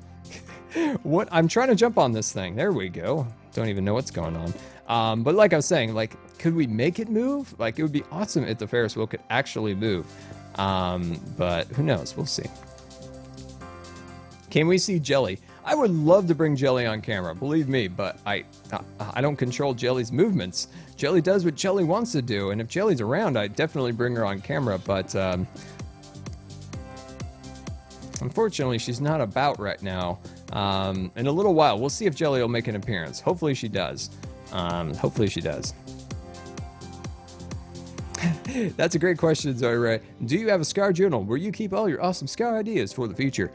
What? I'm trying to jump on this thing. There we go. Don't even know what's going on. But like I was saying, like, could we make it move? Like, it would be awesome if the Ferris wheel could actually move. But who knows? We'll see. Can we see Jelly? I would love to bring Jelly on camera, believe me, but I don't control Jelly's movements. Jelly does what Jelly wants to do, and if Jelly's around, I'd definitely bring her on camera, but unfortunately, she's not about right now. In a little while, we'll see if Jelly will make an appearance. Hopefully she does. That's a great question, Zoe Ray. Do you have a Scar journal where you keep all your awesome Scar ideas for the future?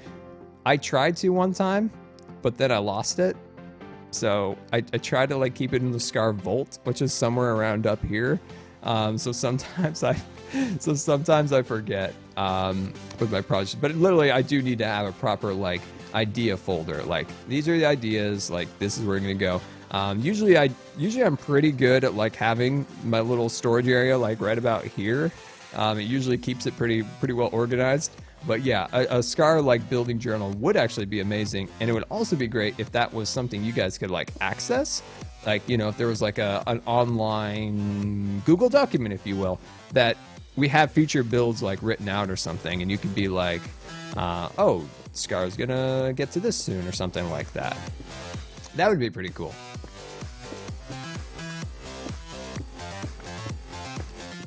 I tried to one time, but then I lost it. So I tried to like keep it in the Scar Vault, which is somewhere around up here. So sometimes I forget with my projects, but literally I do need to have a proper like idea folder. Like these are the ideas, like this is where we're gonna go. Usually I'm pretty good at like having my little storage area like right about here. It usually keeps it pretty well organized. But yeah, a Scar like building journal would actually be amazing, and it would also be great if that was something you guys could like access. Like, you know, if there was like an online Google document, if you will, that we have future builds like written out or something, and you could be like, oh, Scar's gonna get to this soon or something like that. That would be pretty cool.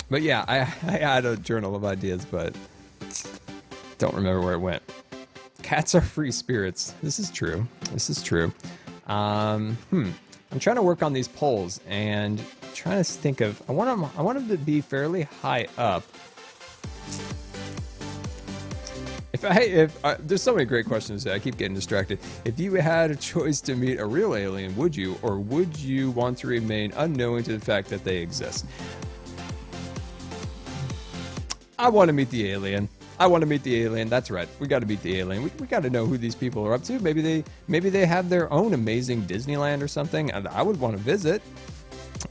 But yeah, I had a journal of ideas, but don't remember where it went. Cats are free spirits. This is true. This is true. I'm trying to work on these poles and trying to think of. I want them to be fairly high up. If there's so many great questions today, I keep getting distracted. If you had a choice to meet a real alien, would you, or would you want to remain unknowing to the fact that they exist? I want to meet the alien. I want to meet the alien. That's right. We got to meet the alien. We got to know who these people are up to. Maybe they have their own amazing Disneyland or something, and I would want to visit.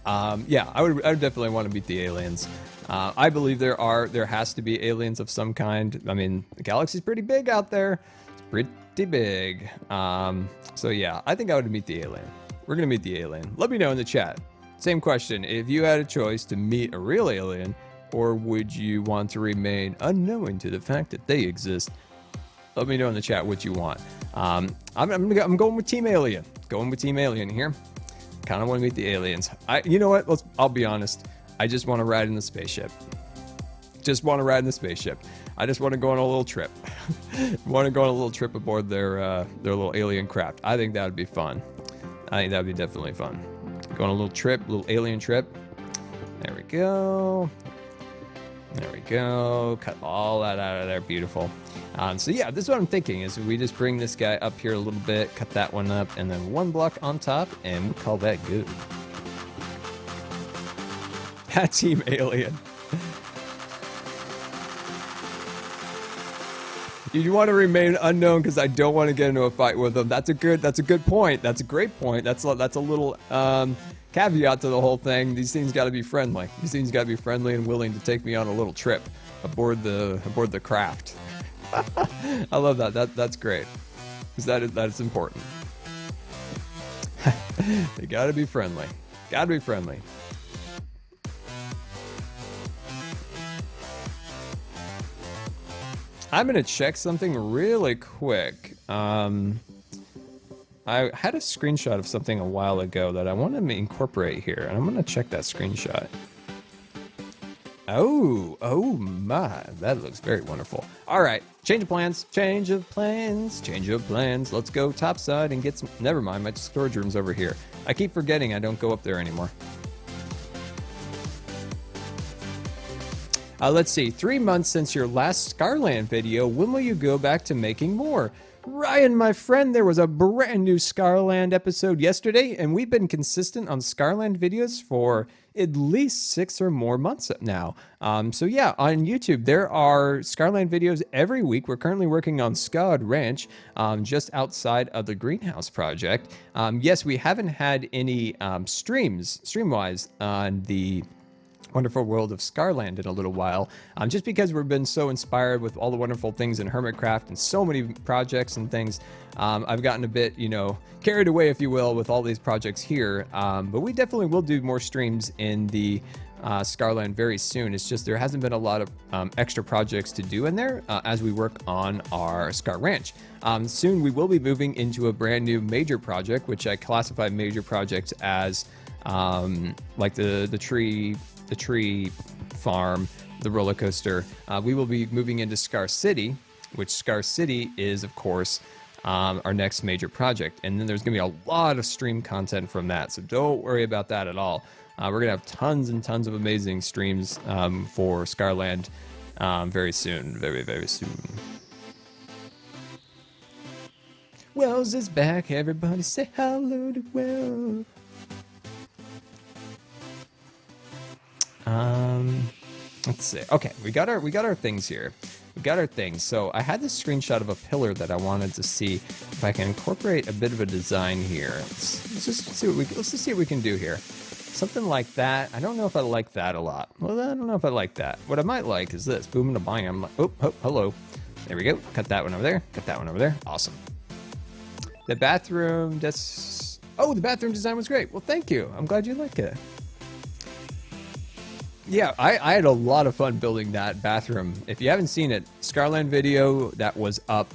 Yeah, I would definitely want to meet the aliens. I believe there has to be aliens of some kind. I mean, the galaxy's pretty big out there. It's pretty big. So yeah, I think I would meet the alien. We're gonna meet the alien. Let me know in the chat. Same question. If you had a choice to meet a real alien, or would you want to remain unknowing to the fact that they exist? Let me know in the chat what you want. I'm going with Team Alien. Going with Team Alien here. Kind of want to meet the aliens. You know what? I'll be honest. I just want to ride in the spaceship. Just want to ride in the spaceship. I just want to go on a little trip. Want to go on a little trip aboard their little alien craft. I think that would be fun. I think that would be definitely fun. Go on a little trip, little alien trip. There we go. There we go. Cut all that out of there. Beautiful. So yeah, this is what I'm thinking is we just bring this guy up here a little bit, cut that one up, and then one block on top, and we call that good. Team Alien. You want to remain unknown because I don't want to get into a fight with them. That's a good point. That's a great point. That's a little caveat to the whole thing. These things got to be friendly. These things got to be friendly and willing to take me on a little trip aboard the craft. I love that. That's great. Because that is important. They got to be friendly. Got to be friendly. I'm going to check something really quick. I had a screenshot of something a while ago that I want to incorporate here, and I'm going to check that screenshot. Oh my, that looks very wonderful. All right, change of plans. Let's go topside and get some, never mind, my storage room's over here. I keep forgetting I don't go up there anymore. Let's see, 3 months since your last Scarland video. When will you go back to making more? Ryan, my friend, there was a brand new Scarland episode yesterday, and we've been consistent on Scarland videos for at least 6 or more months now. So yeah, on YouTube, there are Scarland videos every week. We're currently working on Scud Ranch, just outside of the greenhouse project. Yes, we haven't had any stream-wise on the wonderful world of Scarland in a little while, just because we've been so inspired with all the wonderful things in Hermitcraft and so many projects and things. I've gotten a bit, carried away, if you will, with all these projects here, but we definitely will do more streams in the Scarland very soon. It's just there hasn't been a lot of extra projects to do in there as we work on our Scar Ranch. Soon we will be moving into a brand new major project, which I classify major projects as like the tree farm, the roller coaster. We will be moving into Scar City, which Scar City is, of course, our next major project. And then there's going to be a lot of stream content from that. So don't worry about that at all. We're going to have tons and tons of amazing streams for Scarland very soon. Very, very soon. Wells is back. Everybody say hello to Wells. Let's see. Okay, we got our things here. We got our things. So I had this screenshot of a pillar that I wanted to see if I can incorporate a bit of a design here. Let's just see what we can do here. Something like that. I don't know if I like that a lot. Well, I don't know if I like that. What I might like is this. Boom and a bang. I'm like, oh, hello. There we go. Cut that one over there. Cut that one over there. Awesome. The bathroom. Oh, the bathroom design was great. Well, thank you. I'm glad you like it. Yeah, I had a lot of fun building that bathroom. If you haven't seen it, Scarland video that was up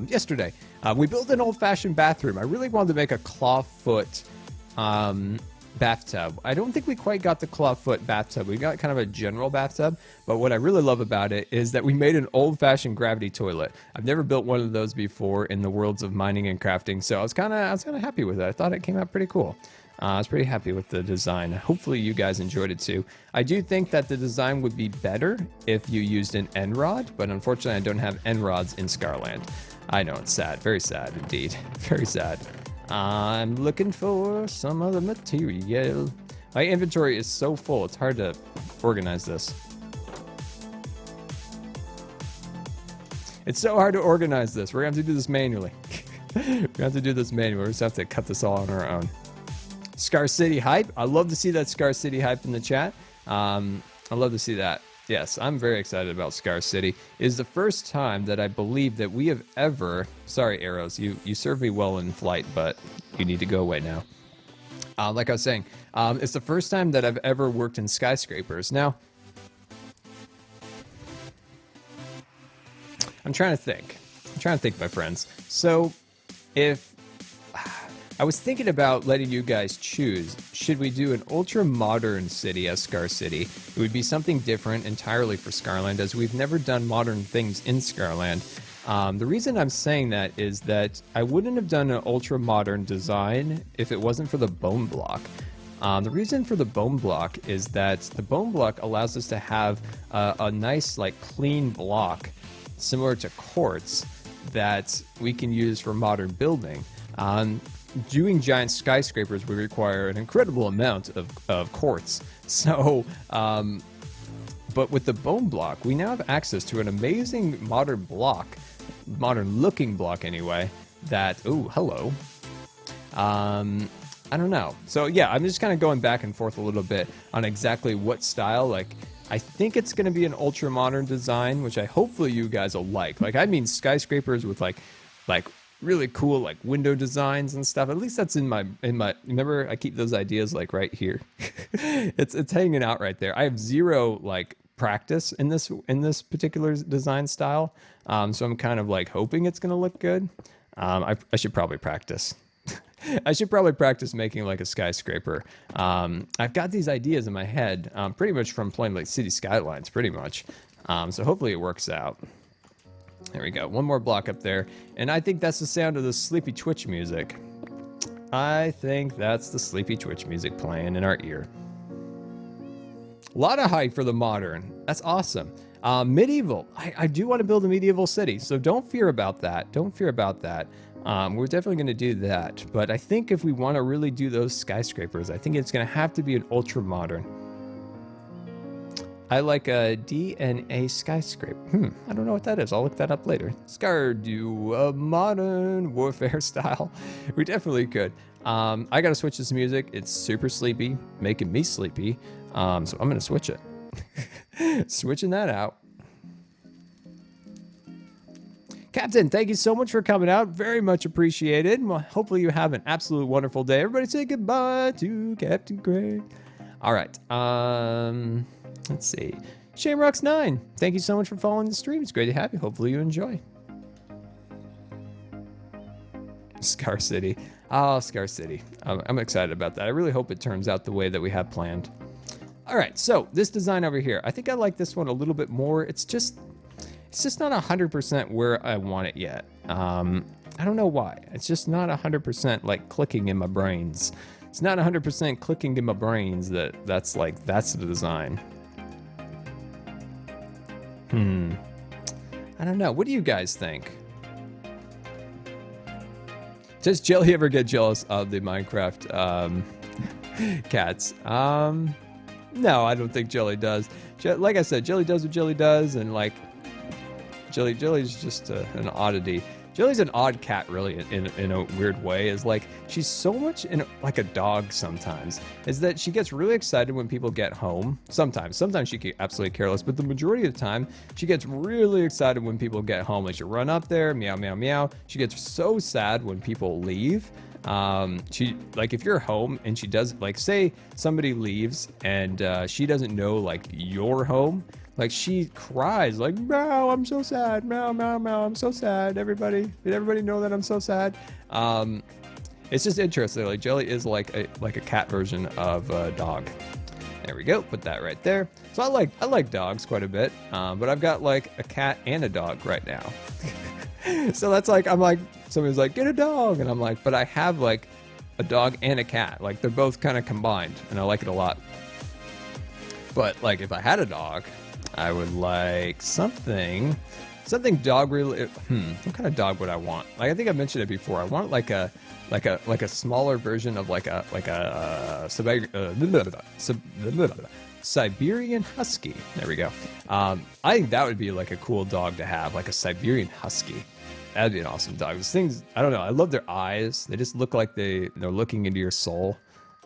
yesterday. We built an old-fashioned bathroom. I really wanted to make a clawfoot bathtub. I don't think we quite got the clawfoot bathtub. We got kind of a general bathtub, but what I really love about it is that we made an old-fashioned gravity toilet. I've never built one of those before in the worlds of mining and crafting, so I was kind of happy with it. I thought it came out pretty cool. I was pretty happy with the design. Hopefully you guys enjoyed it too. I do think that the design would be better if you used an end rod, but unfortunately I don't have end rods in Scarland. I know, it's sad. Very sad indeed. Very sad. I'm looking for some other material. My inventory is so full, it's hard to organize this. It's so hard to organize this. We're going to have to do this manually. We're going to have to do this manually. We're just have to cut this all on our own. Scar City hype. I love to see that Scar City hype in the chat. I love to see that. Yes, I'm very excited about Scar City. It is the first time that I believe that we have ever... Sorry, Arrows. You served me well in flight, but you need to go away now. Like I was saying, it's the first time that I've ever worked in skyscrapers. Now, I'm trying to think. My friends. So, if... I was thinking about letting you guys choose. Should we do an ultra-modern city as Scar City? It would be something different entirely for Scarland, as we've never done modern things in Scarland. The reason I'm saying that is that I wouldn't have done an ultra-modern design if it wasn't for the bone block. The reason for the bone block is that the bone block allows us to have a nice, like, clean block, similar to quartz, that we can use for modern building. Doing giant skyscrapers would require an incredible amount of quartz. So, but with the bone block, we now have access to an amazing modern block, modern looking block anyway, that, oh, hello. I don't know. So yeah, I'm just kind of going back and forth a little bit on exactly what style. Like, I think it's going to be an ultra modern design, which hopefully you guys will like. Like, I mean skyscrapers with like really cool like window designs and stuff. At least that's in my remember, I keep those ideas like right here. it's hanging out right there. I have zero like practice in this particular design style, so I'm kind of like hoping it's gonna look good. I should probably practice. I should probably practice making like a skyscraper. I've got these ideas in my head pretty much from playing like City Skylines pretty much, so hopefully it works out. There we go. One more block up there. And I think that's the sound of the Sleepy Twitch music. I think that's the Sleepy Twitch music playing in our ear. A lot of hype for the modern. That's awesome. Medieval. I do want to build a medieval city, so don't fear about that. Don't fear about that. We're definitely going to do that. But I think if we want to really do those skyscrapers, I think it's going to have to be an ultra modern. I like a DNA skyscraper. I don't know what that is. I'll look that up later. Scardu, a modern warfare style. We definitely could. I gotta switch this music. It's super sleepy, making me sleepy. So I'm gonna switch it. Switching that out. Captain, thank you so much for coming out. Very much appreciated. Well, hopefully you have an absolute wonderful day. Everybody say goodbye to Captain Craig. All right. Let's see. Shamrocks9, thank you so much for following the stream. It's great to have you. Hopefully you enjoy. Scar City. Oh, Scar City. I'm excited about that. I really hope it turns out the way that we have planned. All right, so this design over here. I think I like this one a little bit more. It's just not 100% where I want it yet. I don't know why. It's just not 100% like clicking in my brains. It's not 100% clicking in my brains that's the design. I don't know. What do you guys think? Does Jelly ever get jealous of the Minecraft cats? No, I don't think Jelly does. Like I said, Jelly does what Jelly does, and like Jelly's just an oddity. Jelly's an odd cat, really, in a weird way. Is like she's so much like a dog sometimes. Is that she gets really excited when people get home. Sometimes she gets absolutely careless, but the majority of the time she gets really excited when people get home. Like she'll run up there, meow meow meow. She gets so sad when people leave. She like if you're home and she does like say somebody leaves and she doesn't know like you're home. Like she cries like, meow, I'm so sad, meow, meow, meow, I'm so sad. Did everybody know that I'm so sad? It's just interesting. Like Jelly is like a cat version of a dog. There we go. Put that right there. So I like dogs quite a bit. But I've got like a cat and a dog right now. So that's like I'm like somebody's like get a dog, and I'm like, but I have like a dog and a cat. Like they're both kind of combined, and I like it a lot. But like if I had a dog, I would like something dog really. What kind of dog would I want? Like I think I mentioned it before. I want like a smaller version of like a Siberian Husky. There we go. I think that would be like a cool dog to have, like a Siberian Husky. That'd be an awesome dog. These things, I don't know. I love their eyes. They just look like they're looking into your soul.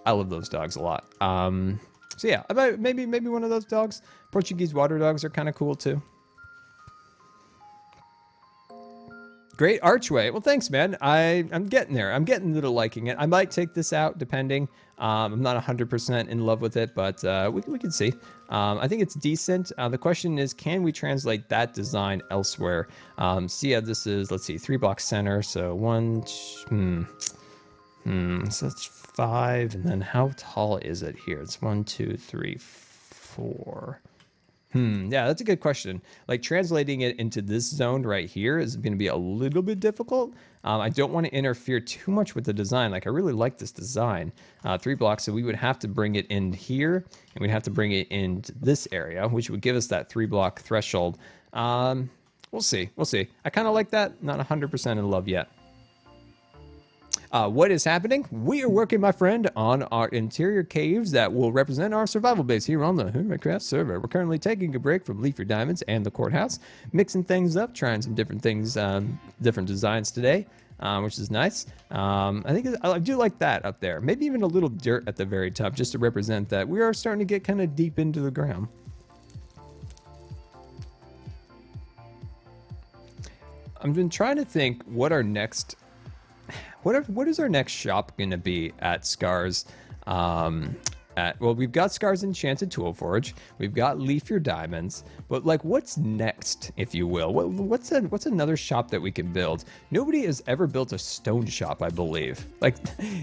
I love those dogs a lot. So yeah, maybe one of those dogs. Portuguese water dogs are kind of cool too. Great archway. Well, thanks, man. I'm getting there. I'm getting to liking it. I might take this out depending. I'm not 100% in love with it, but we can see. I think it's decent. The question is, can we translate that design elsewhere? So yeah, this is, let's see, 3 block center. So so that's 5, and then how tall is it here? It's 1, 2, 3, 4. Yeah, that's a good question. Like translating it into this zone right here is going to be a little bit difficult. I don't want to interfere too much with the design. Like I really like this design. 3 blocks, so we would have to bring it in here, and we'd have to bring it into this area, which would give us that 3 block threshold. We'll see. I kind of like that. Not 100% in love yet. What is happening? We are working, my friend, on our interior caves that will represent our survival base here on the Hermitcraft server. We're currently taking a break from Leaf Your Diamonds and the courthouse, mixing things up, trying some different things, different designs today, which is nice. I do like that up there. Maybe even a little dirt at the very top, just to represent that we are starting to get kind of deep into the ground. I've been trying to think what our next... What is our next shop going to be at Scar's? Well, we've got Scar's Enchanted Tool Forge. We've got Leaf Your Diamonds. But like, what's next, if you will? What's another shop that we can build? Nobody has ever built a stone shop, I believe. Like,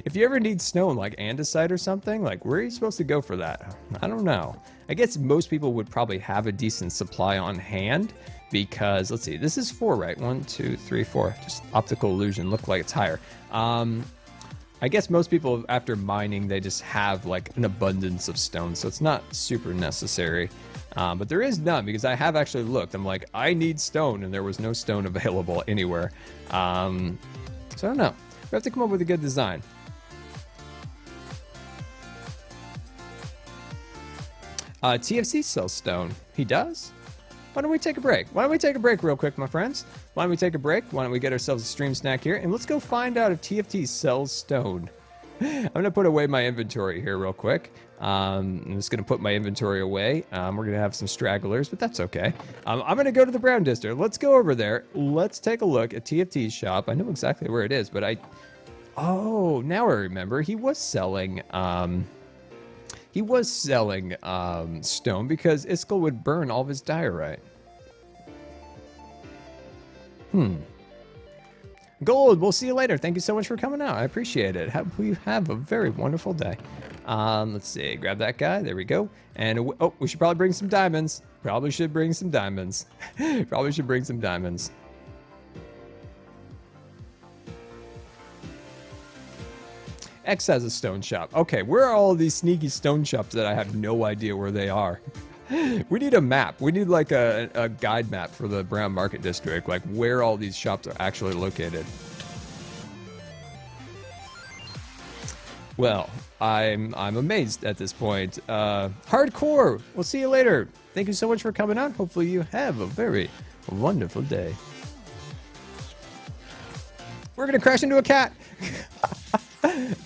if you ever need stone, like andesite or something, like where are you supposed to go for that? I don't know. I guess most people would probably have a decent supply on hand. Because, let's see, this is 4, right? 1, 2, 3, 4. Just optical illusion. Look like it's higher. I guess most people, after mining, they just have like an abundance of stone. So it's not super necessary. But there is none, because I have actually looked. I'm like, I need stone, and there was no stone available anywhere. So I don't know. We have to come up with a good design. TFC sells stone. He does? Why don't we take a break? Why don't we take a break real quick, my friends? Why don't we take a break? Why don't we get ourselves a stream snack here? And let's go find out if TFT sells stone. I'm going to put away my inventory here real quick. I'm just going to put my inventory away. We're going to have some stragglers, but that's okay. I'm going to go to the Brown District. Let's go over there. Let's take a look at TFT's shop. I know exactly where it is, but oh, now I remember. He was selling... stone because Iskall would burn all of his diorite. Gold, we'll see you later. Thank you so much for coming out. I appreciate it. We have a very wonderful day. Let's see. Grab that guy. There we go. And we should probably bring some diamonds. Probably should bring some diamonds. X has a stone shop. Okay, where are all these sneaky stone shops that I have no idea where they are? We need a map. We need like a guide map for the Brown Market District, like where all these shops are actually located. Well, I'm amazed at this point. Hardcore. We'll see you later. Thank you so much for coming on. Hopefully you have a very wonderful day. We're gonna crash into a cat.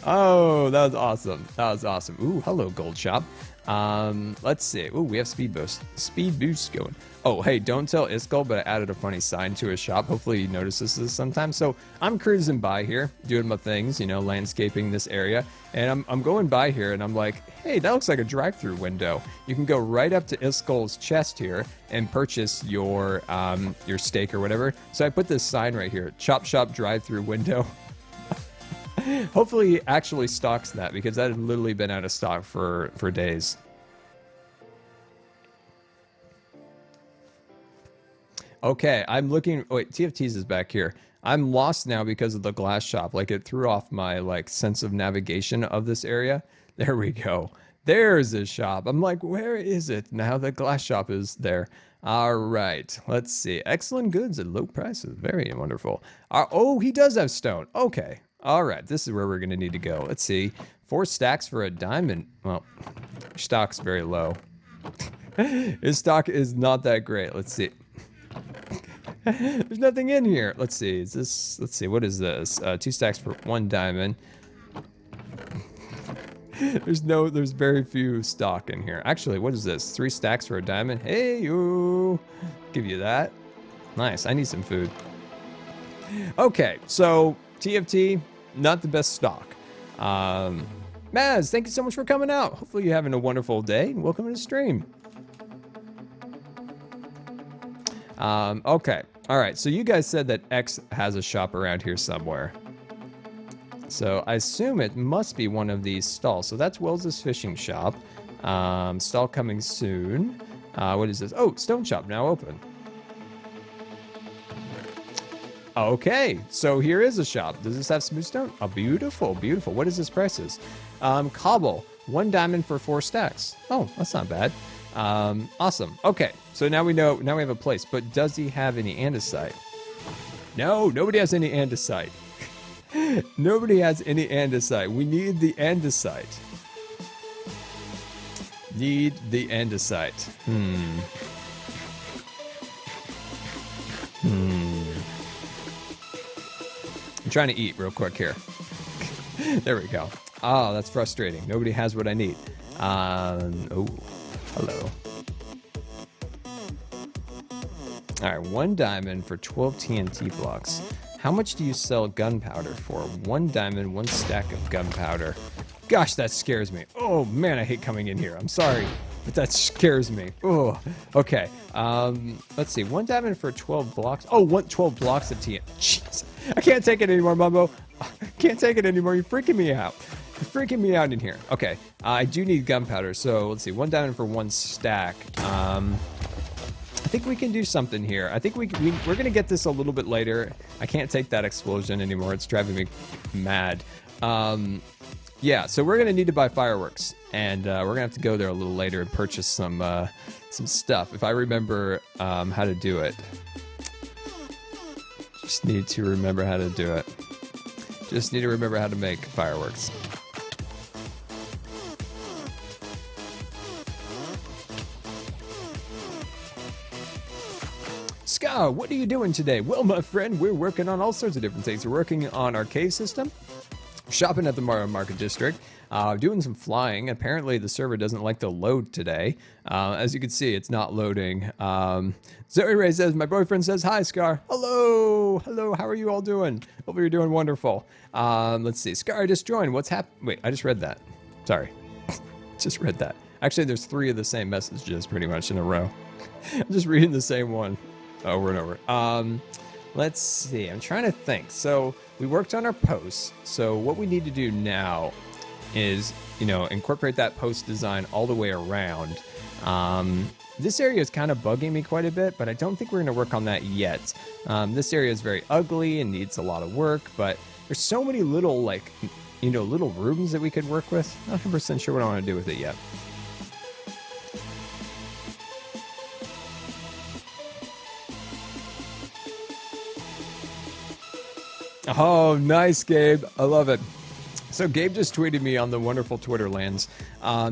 Oh, that was awesome. That was awesome. Ooh, hello, Gold Shop. Let's see. Ooh, we have speed boost going. Oh, hey, don't tell Iskall, but I added a funny sign to his shop. Hopefully he notices this sometime. So I'm cruising by here, doing my things, you know, landscaping this area. And I'm going by here and I'm like, hey, that looks like a drive-through window. You can go right up to Iskall's chest here and purchase your steak or whatever. So I put this sign right here, Chop Shop drive-through window. Hopefully he actually stocks that, because that had literally been out of stock for days. Okay, I'm looking. Wait, TFT's is back here. I'm lost now because of the glass shop. Like, it threw off my sense of navigation of this area. There we go. There's his shop. I'm like, where is it? Now the glass shop is there. All right, let's see. Excellent goods at low prices. Very wonderful. Oh, he does have stone. Okay. All right, this is where we're going to need to go. Let's see. 4 stacks for a diamond. Well, stock's very low. His stock is not that great. Let's see. There's nothing in here. Let's see. Is this? Let's see. What is this? 2 stacks for 1 diamond. There's very few stock in here. Actually, what is this? 3 stacks for a diamond. Hey, you. Give you that. Nice. I need some food. Okay, so TFT, not the best stock. Maz, thank you so much for coming out. Hopefully you're having a wonderful day, and welcome to the stream. Okay. All right. So you guys said that X has a shop around here somewhere. So I assume it must be one of these stalls. So that's Wells' fishing shop. Stall coming soon. What is this? Oh, stone shop now open. Okay. So here is a shop. Does this have smooth stone? Oh, beautiful, beautiful. What is this prices? Cobble. 1 diamond for 4 stacks. Oh, that's not bad. Awesome. Okay, so now we know, now we have a place, but does he have any andesite? No, nobody has any andesite. Nobody has any andesite. We need the andesite. Need the andesite. I'm trying to eat real quick here. There we go. Oh, that's frustrating. Nobody has what I need. Oh. Hello. All right, 1 diamond for 12 TNT blocks. How much do you sell gunpowder for? 1 diamond, 1 stack of gunpowder. Gosh, that scares me. Oh man, I hate coming in here. I'm sorry, but that scares me. Oh, okay. Let's see. 1 diamond for 12 blocks. Oh, 12 blocks of TNT. Jeez, I can't take it anymore, Mumbo. Can't take it anymore. You're freaking me out. You're freaking me out in here. Okay, I do need gunpowder, so let's see. 1 diamond for 1 stack. I think we can do something here. I think we're gonna get this a little bit later. I can't take that explosion anymore. It's driving me mad. Yeah, so we're gonna need to buy fireworks, and we're gonna have to go there a little later and purchase some stuff. If I remember how to do it. Just need to remember how to do it. Just need to remember how to make fireworks. Ska, what are you doing today? Well, my friend, we're working on all sorts of different things. We're working on our cave system, shopping at the Mario Market District, doing some flying. Apparently, the server doesn't like to load today. As you can see, it's not loading. Zoe Ray says, my boyfriend says, hi, Scar. Hello. Hello. How are you all doing? Hope you're doing wonderful. Let's see. Scar, I just joined. What's happening? Wait, I just read that. Sorry. Just read that. Actually, there's 3 of the same messages pretty much in a row. I'm just reading the same one over and over. Let's see. I'm trying to think. So we worked on our posts. So what we need to do now is, incorporate that post design all the way around. This area is kind of bugging me quite a bit, but I don't think we're going to work on that yet. This area is very ugly and needs a lot of work, but there's so many little, little rooms that we could work with. Not 100% sure what I want to do with it yet. Oh, nice, Gabe. I love it. So Gabe just tweeted me on the wonderful Twitter lands.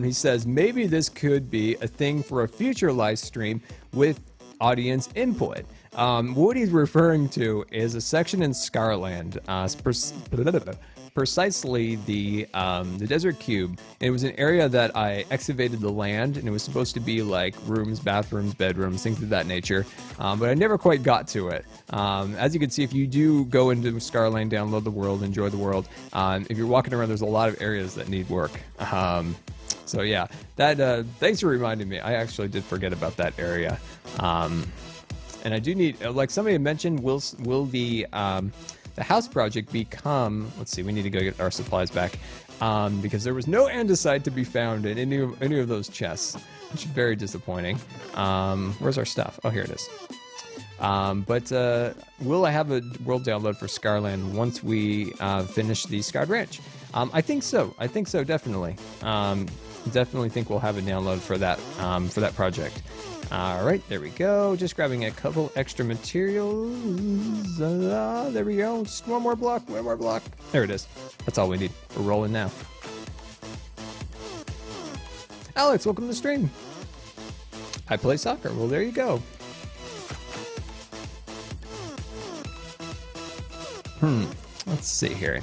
He says, maybe this could be a thing for a future live stream with audience input. What he's referring to is a section in Scarland, precisely the desert cube. And it was an area that I excavated the land, and it was supposed to be like rooms, bathrooms, bedrooms, things of that nature. But I never quite got to it. As you can see, if you do go into Scarland, download the world, enjoy the world, if you're walking around, there's a lot of areas that need work. So yeah, that thanks for reminding me. I actually did forget about that area. And I do need, like somebody had mentioned, will the house project become, let's see, we need to go get our supplies back, because there was no andesite to be found in any of those chests, which is very disappointing. Where's our stuff? Oh, here it is. But will I have a world download for Scarland once we finish the Scarred Ranch? I think so. Definitely. Definitely think we'll have a download for that project. All right, there we go. Just grabbing a couple extra materials. There we go. Just one more block. There it is. That's all we need. We're rolling now. Alex, welcome to the stream. I play soccer. Well, there you go. Let's see here.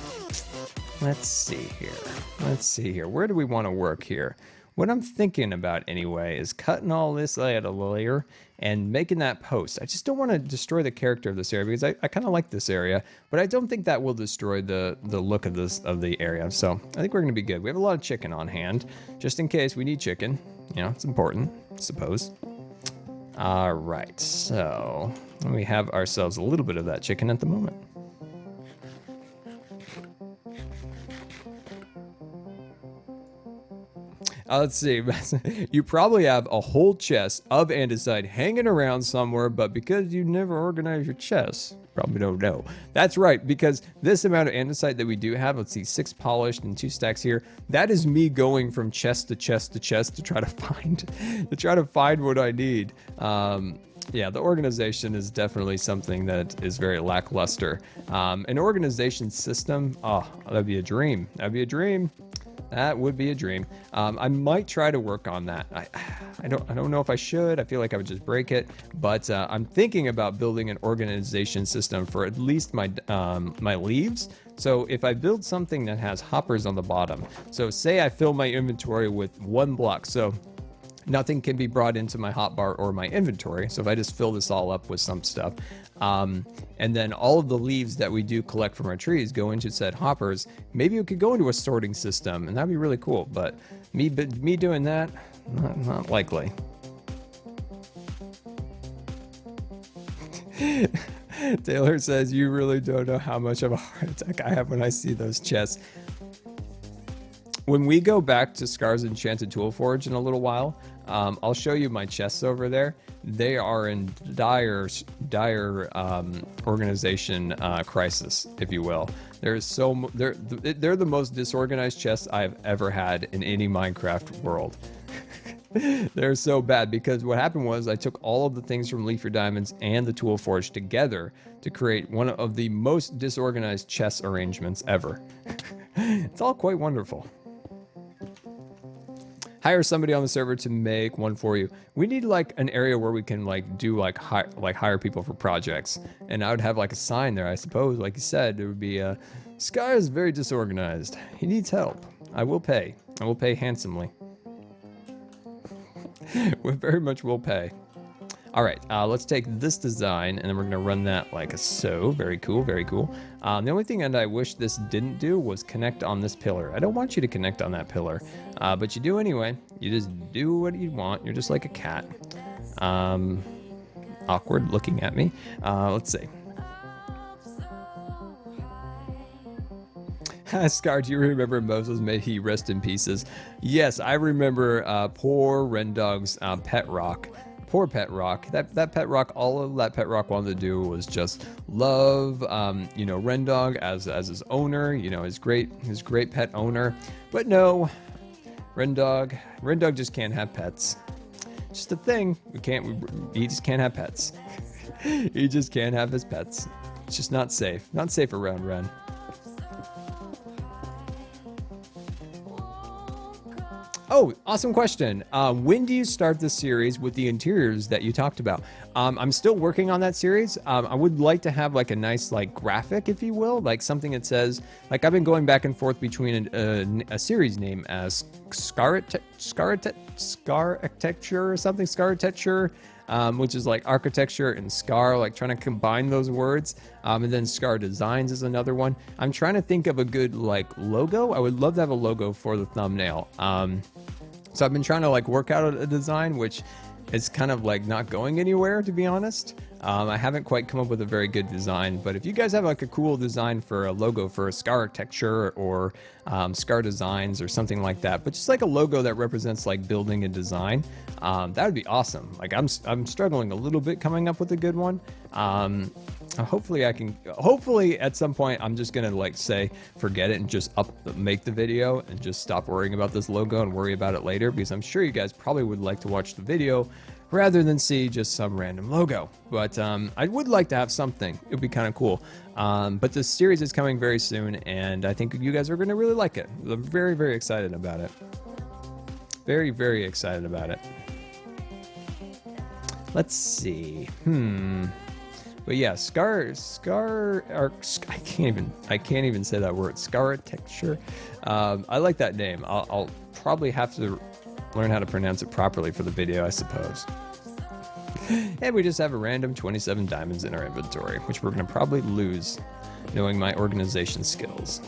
Where do we want to work here? What I'm thinking about anyway is cutting all this at a layer and making that post. I just don't want to destroy the character of this area because I kind of like this area, but I don't think that will destroy the look of the area. So I think we're going to be good. We have a lot of chicken on hand, just in case we need chicken. You know, it's important, I suppose. All right, so we have ourselves a little bit of that chicken at the moment. Let's see. You probably have a whole chest of andesite hanging around somewhere, but because you never organize your chests, probably don't know. That's right, because this amount of andesite that we do have, let's see, 6 polished and 2 stacks here. That is me going from chest to chest to chest to try to find what I need. Yeah, the organization is definitely something that is very lackluster. An organization system, oh, that'd be a dream. That would be a dream. I might try to work on that. I don't know if I should. I feel like I would just break it, but I'm thinking about building an organization system for at least my leaves. So if I build something that has hoppers on the bottom, so say I fill my inventory with 1 block, so nothing can be brought into my hotbar or my inventory. So if I just fill this all up with some stuff, and then all of the leaves that we do collect from our trees go into said hoppers, maybe we could go into a sorting system, and that'd be really cool. But me doing that, not likely. Taylor says, you really don't know how much of a heart attack I have when I see those chests. When we go back to Scar's Enchanted Tool Forge in a little while, I'll show you my chests over there. They are in dire organization crisis, if you will. They're the most disorganized chests I've ever had in any Minecraft world. They're so bad because what happened was I took all of the things from Leaf Your Diamonds and the Tool Forge together to create one of the most disorganized chest arrangements ever. It's all quite wonderful. Hire somebody on the server to make one for you. We need like an area where we can hire people for projects. And I would have like a sign there, I suppose. Like you said, it would be Sky is very disorganized. He needs help. I will pay. I will pay handsomely. We very much will pay. All right, let's take this design and then we're gonna run that like so. Very cool, very cool. The only thing that I wish this didn't do was connect on this pillar. I don't want you to connect on that pillar, but you do anyway. You just do what you want. You're just like a cat. Awkward looking at me. Let's see. Scar, do you remember Moses? May he rest in pieces. Yes, I remember poor Rendog's pet rock. Poor Pet Rock. That Pet Rock, all of that Pet Rock wanted to do was just love, Rendog as his owner, his great pet owner. But no, Rendog just can't have pets. Just a thing. He just can't have pets. He just can't have his pets. It's just not safe. Not safe around Ren. Oh, awesome question. When do you start the series with the interiors that you talked about? I'm still working on that series. I would like to have like a nice like graphic, if you will, like something that says, like I've been going back and forth between a series name as Scar Architecture or something, Scar Architecture, which is like architecture and Scar, like trying to combine those words. And then Scar Designs is another one. I'm trying to think of a good like logo. I would love to have a logo for the thumbnail. So I've been trying to like work out a design, which is kind of like not going anywhere, to be honest. I haven't quite come up with a very good design, but if you guys have like a cool design for a logo for a Scar Architecture or Scar Designs or something like that, but just like a logo that represents like building and design, that would be awesome. Like I'm struggling a little bit coming up with a good one. Hopefully at some point I'm just gonna like say forget it and just make the video and just stop worrying about this logo and worry about it later, because I'm sure you guys probably would like to watch the video rather than see just some random logo. But I would like to have something. It would be kind of cool. But this series is coming very soon, and I think you guys are going to really like it. I'm very, very excited about it. Very, very excited about it. Let's see. But yeah, I can't even say that word. Scar Architecture. I like that name. I'll probably have to learn how to pronounce it properly for the video, I suppose. And we just have a random 27 diamonds in our inventory, which we're going to probably lose, knowing my organization skills.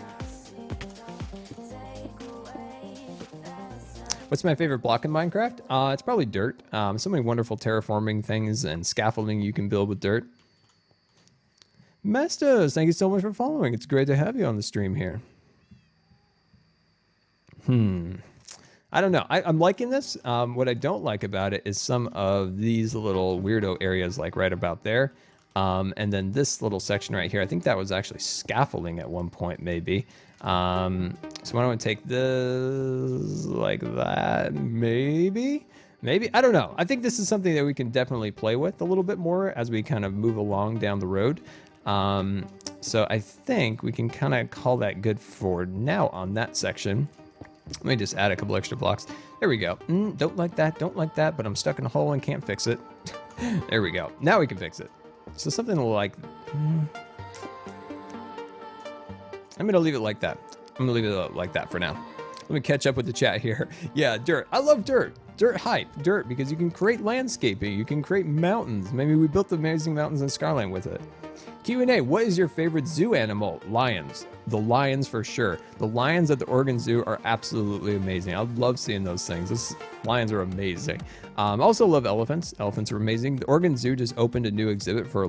What's my favorite block in Minecraft? It's probably dirt. So many wonderful terraforming things and scaffolding you can build with dirt. Mestos, thank you so much for following. It's great to have you on the stream here. I don't know. I'm liking this. What I don't like about it is some of these little weirdo areas, like right about there. And then this little section right here, I think that was actually scaffolding at one point, maybe. So why don't I take this like that? Maybe? I don't know. I think this is something that we can definitely play with a little bit more as we kind of move along down the road. So I think we can kind of call that good for now on that section. Let me just add a couple extra blocks. There we go. Don't like that, but I'm stuck in a hole and can't fix it. There we go. Now we can fix it. So something like... I'm going to leave it like that. I'm going to leave it like that for now. Let me catch up with the chat here. Yeah, dirt. I love dirt. Dirt hype. Dirt, because you can create landscaping. You can create mountains. Maybe we built amazing mountains in Skyline with it. Q&A, what is your favorite zoo animal? Lions. The lions for sure. The lions at the Oregon Zoo are absolutely amazing. I love seeing those things. Lions are amazing. I also love elephants. Elephants are amazing. The Oregon Zoo just opened a new exhibit for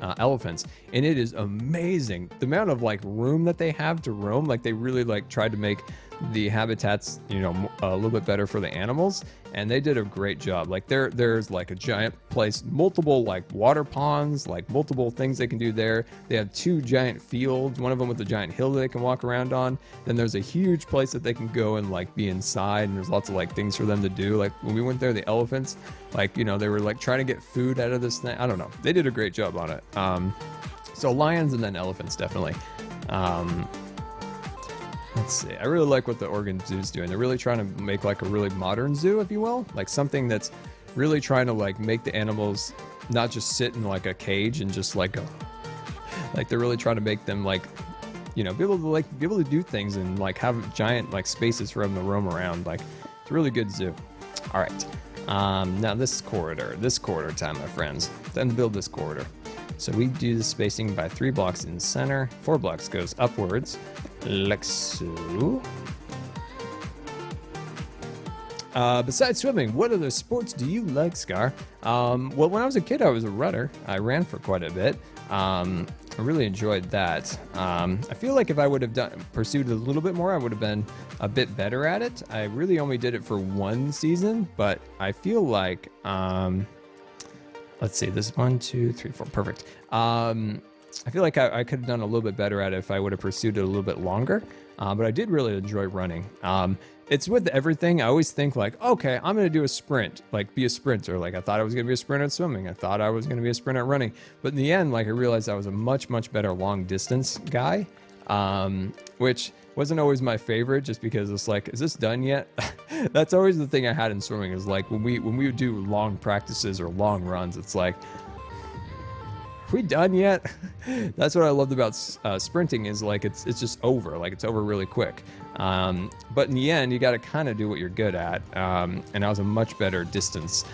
elephants, and it is amazing. The amount of like room that they have to roam, like they really like tried to make the habitats, you know, a little bit better for the animals, and they did a great job. Like there's like a giant place, multiple like water ponds, like multiple things they can do there. They have 2 giant fields, one of them with a giant hill that they can walk around on. Then there's a huge place that they can go and like be inside, and there's lots of like things for them to do. Like when we went there, the elephants, like, you know, they were like trying to get food out of this thing. I don't know. They did a great job on it. So lions and then elephants, definitely. Let's see. I really like what the Oregon Zoo's doing. They're really trying to make like a really modern zoo, if you will. Like something that's really trying to like make the animals not just sit in like a cage and just like go. Like they're really trying to make them like, you know, be able to do things and like have giant like spaces for them to roam around. Like it's a really good zoo. All right. Now this corridor time, my friends. Then build this corridor. So we do the spacing by 3 blocks in center, 4 blocks goes upwards, like so. Besides swimming, what other sports do you like, Scar? Well, when I was a kid, I was a runner. I ran for quite a bit. I really enjoyed that. I feel like if I would have pursued it a little bit more, I would have been a bit better at it. I really only did it for 1 season, but I feel like, let's see, this is 1, 2, 3, 4, perfect. I feel like I could have done a little bit better at it if I would have pursued it a little bit longer, but I did really enjoy running. It's with everything. I always think like, okay, I'm going to do a sprint, like be a sprinter. Like I thought I was going to be a sprinter at swimming. I thought I was going to be a sprinter at running. But in the end, like I realized I was a much, much better long distance guy, which wasn't always my favorite, just because it's like, is this done yet? That's always the thing I had in swimming, is like when we would do long practices or long runs, it's like, are we done yet? That's what I loved about sprinting, is like it's just over, like it's over really quick. But in the end, you got to kind of do what you're good at. And I was a much better distance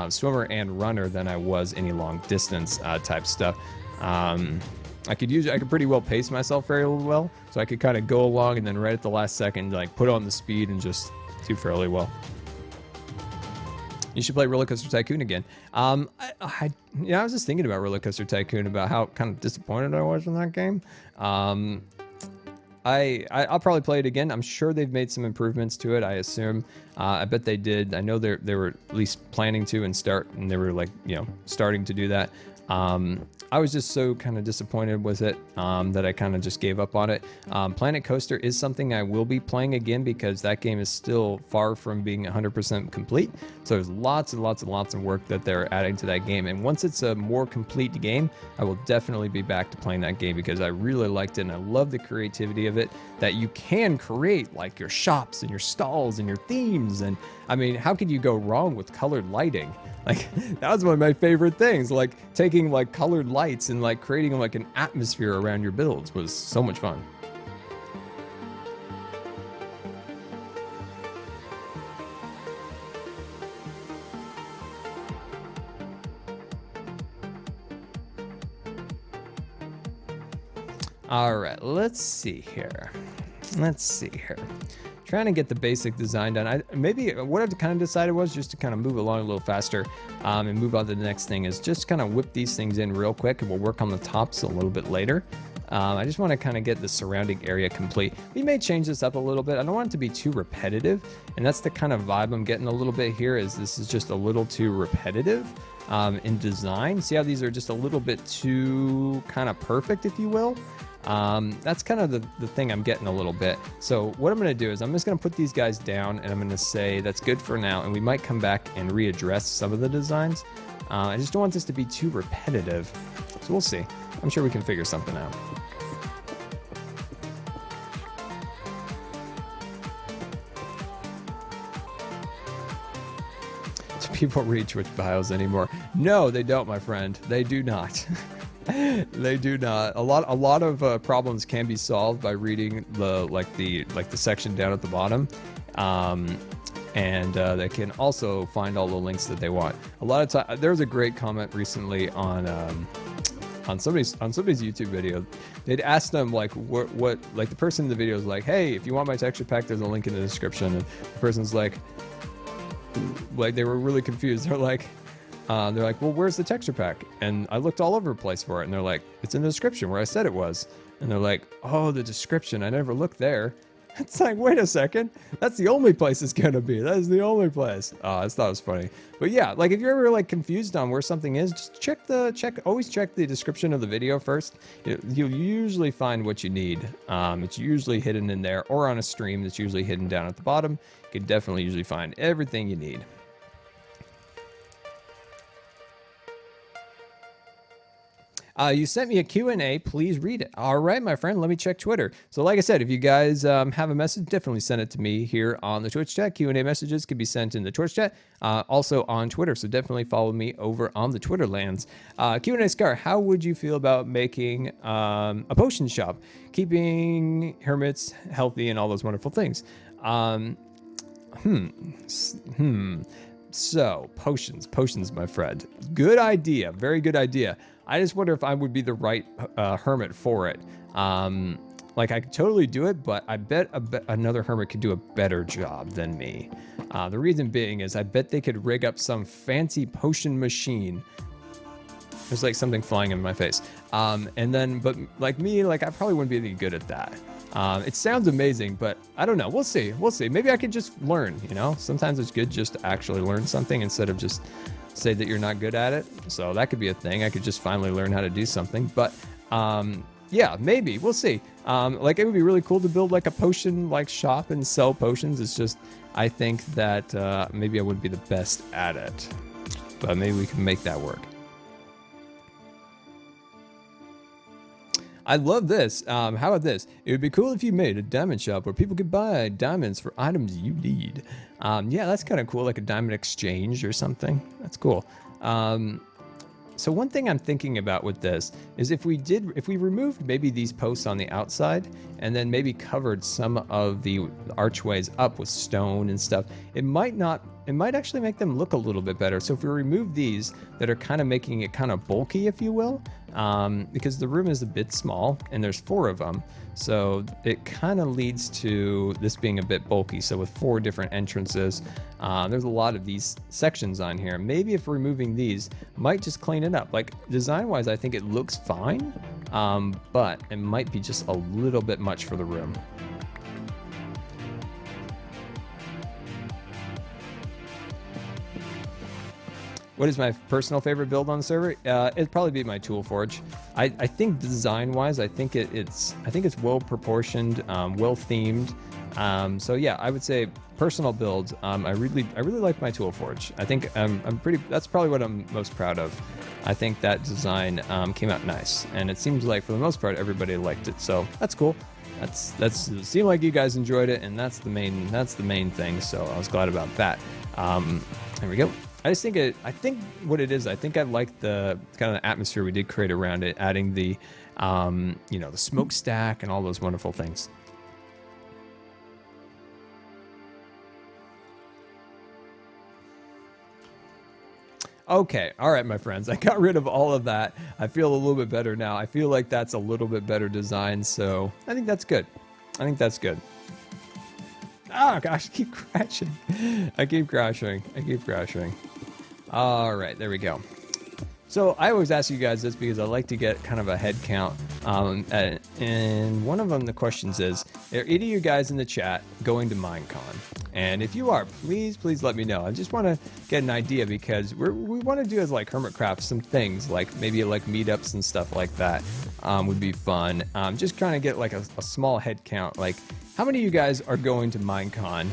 swimmer and runner than I was any long distance type stuff. I could pretty well pace myself very well, so I could kind of go along and then right at the last second, like put on the speed and just do fairly well. You should play Roller Coaster Tycoon again. I was just thinking about Roller Coaster Tycoon, about how kind of disappointed I was in that game. I'll probably play it again. I'm sure they've made some improvements to it, I assume. I bet they did. I know they were at least planning to, and they were like, starting to do that. I was just so kind of disappointed with it that I kind of just gave up on it. Planet Coaster is something I will be playing again, because that game is still far from being 100% complete. So there's lots and lots and lots of work that they're adding to that game. And once it's a more complete game, I will definitely be back to playing that game, because I really liked it and I love the creativity of it, that you can create like your shops and your stalls and your themes. And I mean, how could you go wrong with colored lighting? Like, that was one of my favorite things. Like, taking like colored lights and like creating like an atmosphere around your builds was so much fun. All right, let's see here. Trying to get the basic design done. Maybe what I've kind of decided was just to kind of move along a little faster and move on to the next thing, is just kind of whip these things in real quick, and we'll work on the tops a little bit later. I just want to kind of get the surrounding area complete. We may change this up a little bit. I don't want it to be too repetitive, and that's the kind of vibe I'm getting a little bit here, is this is just a little too repetitive in design. See how these are just a little bit too kind of perfect, if you will? That's kind of the thing I'm getting a little bit. So what I'm going to do is I'm just going to put these guys down, and I'm going to say that's good for now, and we might come back and readdress some of the designs. I just don't want this to be too repetitive, so we'll see. I'm sure we can figure something out. Do people read Twitch bios anymore? No, they don't, my friend. They do not. They do not. A lot of problems can be solved by reading the section down at the bottom, and they can also find all the links that they want. A lot of time, there was a great comment recently on somebody's YouTube video. They'd asked them like what like the person in the video was like, hey, if you want my texture pack, there's a link in the description. And the person's like they were really confused. They're like, well, where's the texture pack? And I looked all over the place for it, and they're like, it's in the description where I said it was. And they're like, oh, the description, I never looked there. It's like, wait a second, that's the only place it's gonna be. That is the only place. I just thought it was funny. But yeah, like if you're ever like confused on where something is, just always check the description of the video first. You'll usually find what you need. It's usually hidden in there, or on a stream that's usually hidden down at the bottom. You can definitely usually find everything you need. You sent me a Q&A. Please read it. All right, my friend, let me check Twitter. So like I said, if you guys have a message, definitely send it to me here on the Twitch chat. Q&A messages can be sent in the Twitch chat, also on Twitter. So definitely follow me over on the Twitter lands. Q&A Scar, how would you feel about making a potion shop, keeping hermits healthy and all those wonderful things? So potions, my friend. Good idea. Very good idea. I just wonder if I would be the right hermit for it. Like, I could totally do it, but I bet another hermit could do a better job than me. The reason being is I bet they could rig up some fancy potion machine. There's like something flying in my face. But like me, like I probably wouldn't be any good at that. It sounds amazing, but I don't know. We'll see. Maybe I could just learn, Sometimes it's good just to actually learn something instead of just say that you're not good at it. So that could be a thing. I could just finally learn how to do something. But yeah, maybe. We'll see. Like, it would be really cool to build like a potion like shop and sell potions. It's just, I think that maybe I wouldn't be the best at it. But maybe we can make that work. I love this. How about this? It would be cool if you made a diamond shop where people could buy diamonds for items you need. Yeah, that's kind of cool, like a diamond exchange or something. That's cool. So one thing I'm thinking about with this is if we removed maybe these posts on the outside and then maybe covered some of the archways up with stone and stuff, it might actually make them look a little bit better. So if we remove these that are kind of making it kind of bulky, if you will, because the room is a bit small and there's 4 of them, so it kind of leads to this being a bit bulky. So with 4 different entrances, there's a lot of these sections on here. Maybe if removing these might just clean it up. Like design wise, I think it looks fine, but it might be just a little bit much for the room. What is my personal favorite build on the server? It'd probably be my tool forge. I think design-wise, I think it's well proportioned, well themed. So yeah, I would say personal build. I really like my tool forge. I think that's probably what I'm most proud of. I think that design came out nice, and it seems like for the most part everybody liked it. So that's cool. It seemed like you guys enjoyed it, and that's the main thing. So I was glad about that. There we go. I think what it is, I think I like the kind of atmosphere we did create around it, adding the, the smokestack and all those wonderful things. Okay, all right, my friends, I got rid of all of that. I feel a little bit better now. I feel like that's a little bit better design, so I think that's good. Oh gosh, I keep crashing. All right, there we go. So I always ask you guys this because I like to get kind of a head count. And one of them, the questions is, are any of you guys in the chat going to Minecon? And if you are, please let me know. I just want to get an idea because we want to do as like Hermitcraft some things, like maybe like meetups and stuff like that would be fun. Just trying to get like a small head count. Like how many of you guys are going to Minecon?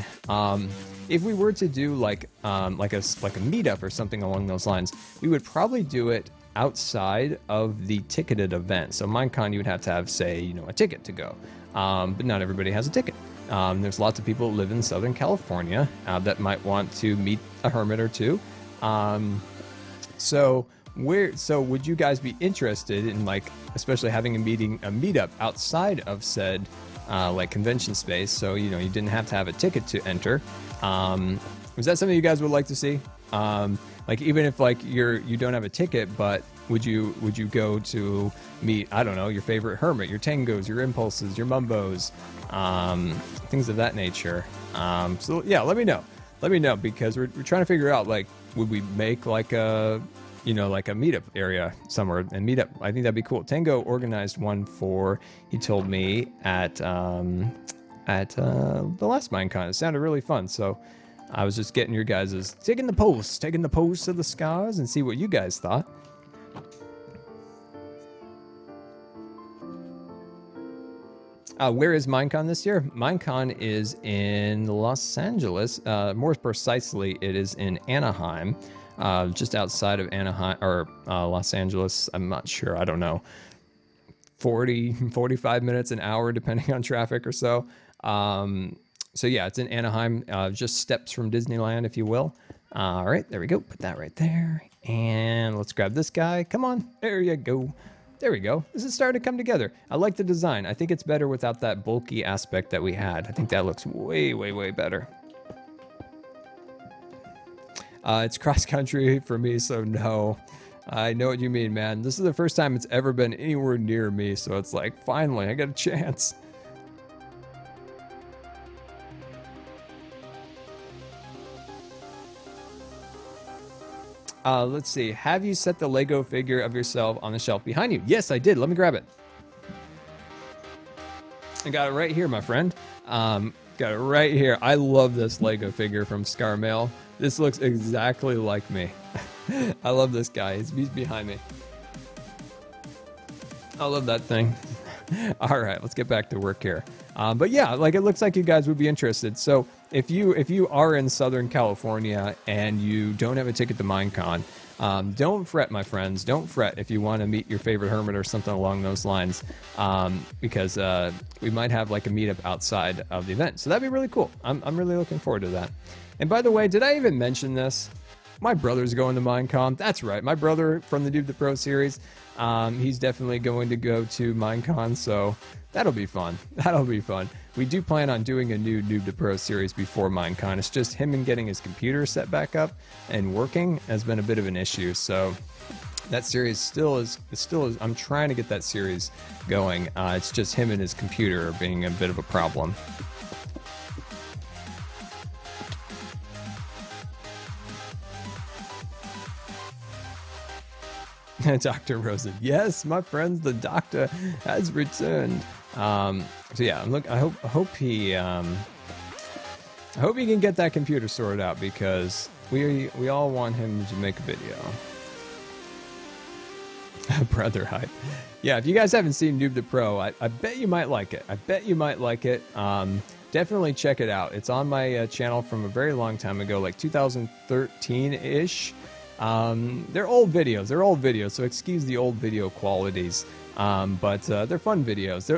If we were to do like a meetup or something along those lines, we would probably do it outside of the ticketed event. So Minecon, you would have to have, say, a ticket to go. But not everybody has a ticket. There's lots of people who live in Southern California that might want to meet a hermit or two. So would you guys be interested in especially having a meetup outside of said convention space? So you didn't have to have a ticket to enter. Was that something you guys would like to see? Even if you don't have a ticket, but would you go to meet, I don't know, your favorite hermit, your tangos, your impulses, your mumbos, things of that nature. So yeah, let me know because we're trying to figure out would we make like a meetup area somewhere and meet up. I think that'd be cool. Tango organized one he told me at the last Minecon. It sounded really fun. So I was just getting your guys' taking the post of the scars and see what you guys thought. Where is Minecon this year? Minecon is in Los Angeles. More precisely, it is in Anaheim, just outside of Anaheim or Los Angeles. I'm not sure. I don't know. 45 minutes, an hour, depending on traffic or so. So yeah, it's in Anaheim, just steps from Disneyland, if you will. All right, there we go. Put that right there. And let's grab this guy. Come on. There you go. There we go. This is starting to come together. I like the design. I think it's better without that bulky aspect that we had. I think that looks way, way, way better. It's cross country for me, so no. I know what you mean, man. This is the first time it's ever been anywhere near me, so it's like, finally, I got a chance. Let's see. Have you set the Lego figure of yourself on the shelf behind you? Yes, I did. Let me grab it. I got it right here, my friend. Got it right here. I love this Lego figure from Scar Mail. This looks exactly like me. I love this guy. He's behind me. I love that thing. All right, let's get back to work here. But yeah, it looks like you guys would be interested. So if you are in Southern California and you don't have a ticket to Minecon, Don't fret, my friends. Don't fret if you want to meet your favorite hermit or something along those lines, because we might have like a meetup outside of the event. So that'd be really cool. I'm really looking forward to that. And by the way, did I even mention this? My brother's going to Minecon. That's right. My brother from the Noob the Pro series, he's definitely going to go to Minecon, so that'll be fun. That'll be fun. We do plan on doing a new Noob the Pro series before Minecon. It's just him and getting his computer set back up and working has been a bit of an issue. So that series still is. I'm trying to get that series going. It's just him and his computer being a bit of a problem. Dr. Rosen, yes, my friends, the doctor has returned. So yeah, look, I hope he can get that computer sorted out, because we all want him to make a video. Brother hype. Yeah, if you guys haven't seen Noob the Pro, I bet you might like it. I bet you might like it. Definitely check it out. It's on my channel from a very long time ago, like 2013-ish. They're old videos, so excuse the old video qualities, but they're fun videos.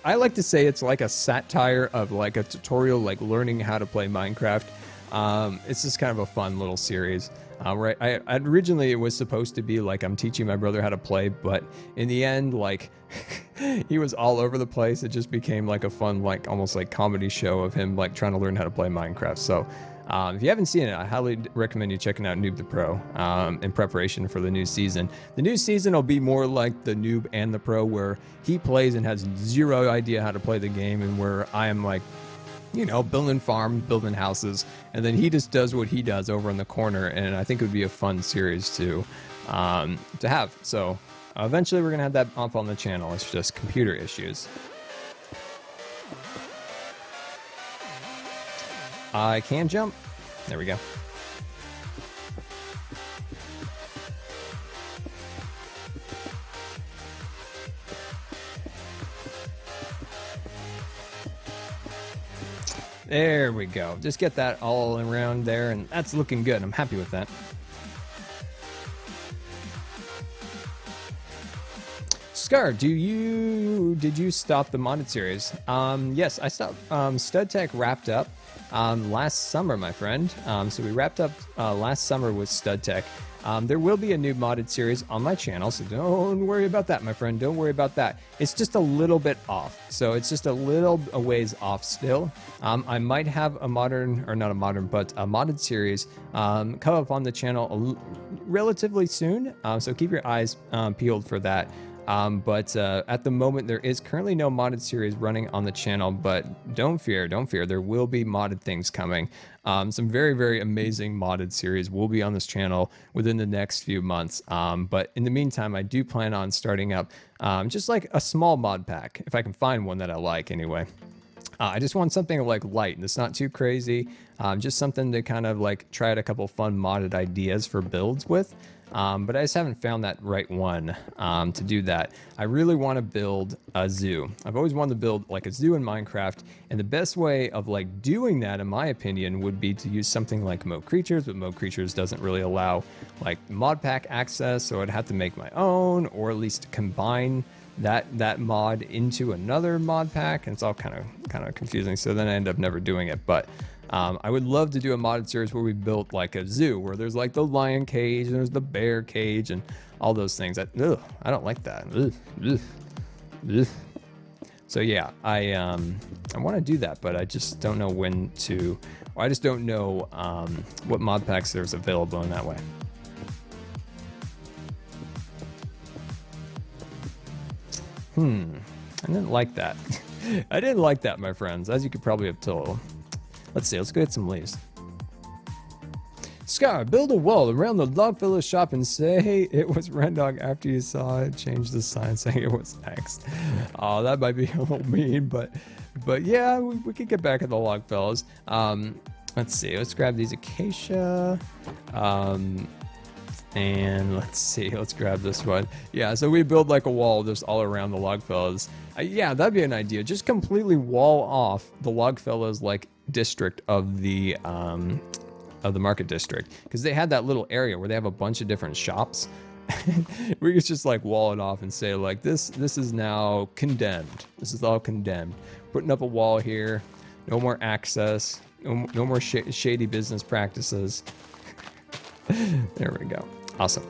I like to say it's like a satire of like a tutorial, like learning how to play Minecraft. It's just kind of a fun little series. Right, I originally it was supposed to be like I'm teaching my brother how to play, but in the end, like he was all over the place. It just became like a fun, like almost like comedy show of him like trying to learn how to play Minecraft. So if you haven't seen it, I highly recommend you checking out Noob the Pro in preparation for the new season. The new season will be more like the Noob and the Pro, where he plays and has zero idea how to play the game, and where I am like, you know, building farms, building houses, and then he just does what he does over in the corner. And I think it would be a fun series to have. So eventually we're gonna have that up on the channel. It's just computer issues. I can jump. There we go. There we go. Just get that all around there, and that's looking good. I'm happy with that. Scar, did you stop the modded series? Yes, I stopped. Stud Tech wrapped up last summer, my friend. So we wrapped up last summer with Stud Tech. There will be a new modded series on my channel, so don't worry about that, my friend. Don't worry about that. It's just a little bit off. So it's just a ways off still. I might have a modded series come up on the channel relatively soon. So keep your eyes peeled for that. But at the moment, there is currently no modded series running on the channel, but don't fear, there will be modded things coming. Some very, very amazing modded series will be on this channel within the next few months. But in the meantime, I do plan on starting up just like a small mod pack, if I can find one that I like anyway. I just want something like light, and it's not too crazy. Just something to kind of like try out a couple fun modded ideas for builds with. But I just haven't found that right one to do that. I really want to build a zoo. I've always wanted to build like a zoo in Minecraft, and the best way of like doing that, in my opinion, would be to use something like Mo Creatures, but Mo Creatures doesn't really allow like mod pack access, so I'd have to make my own, or at least combine that mod into another mod pack, and it's all kind of confusing. So then I end up never doing it, but. I would love to do a modded series where we built like a zoo, where there's like the lion cage and there's the bear cage and all those things. I don't like that. So yeah, I want to do that, but I just don't know when to, or I just don't know what mod packs there's available in that way. I didn't like that. I didn't like that, my friends, as you could probably have told. Let's see, let's go get some leaves. Scar, build a wall around the Logfellow shop and say it was Rendog after you saw it. Change the sign saying it was next. Oh, that might be a little mean, but yeah, we could get back at the Logfellows. Let's see, let's grab these acacia. And let's see, let's grab this one. Yeah, so we build like a wall just all around the Logfellows. Yeah, that'd be an idea. Just completely wall off the Logfellows like district of the of the market district, because they had that little area where they have a bunch of different shops. We could just like wall it off and say like this is now condemned. This is all condemned. Putting up a wall here. No more access. No more shady business practices. There we go. Awesome.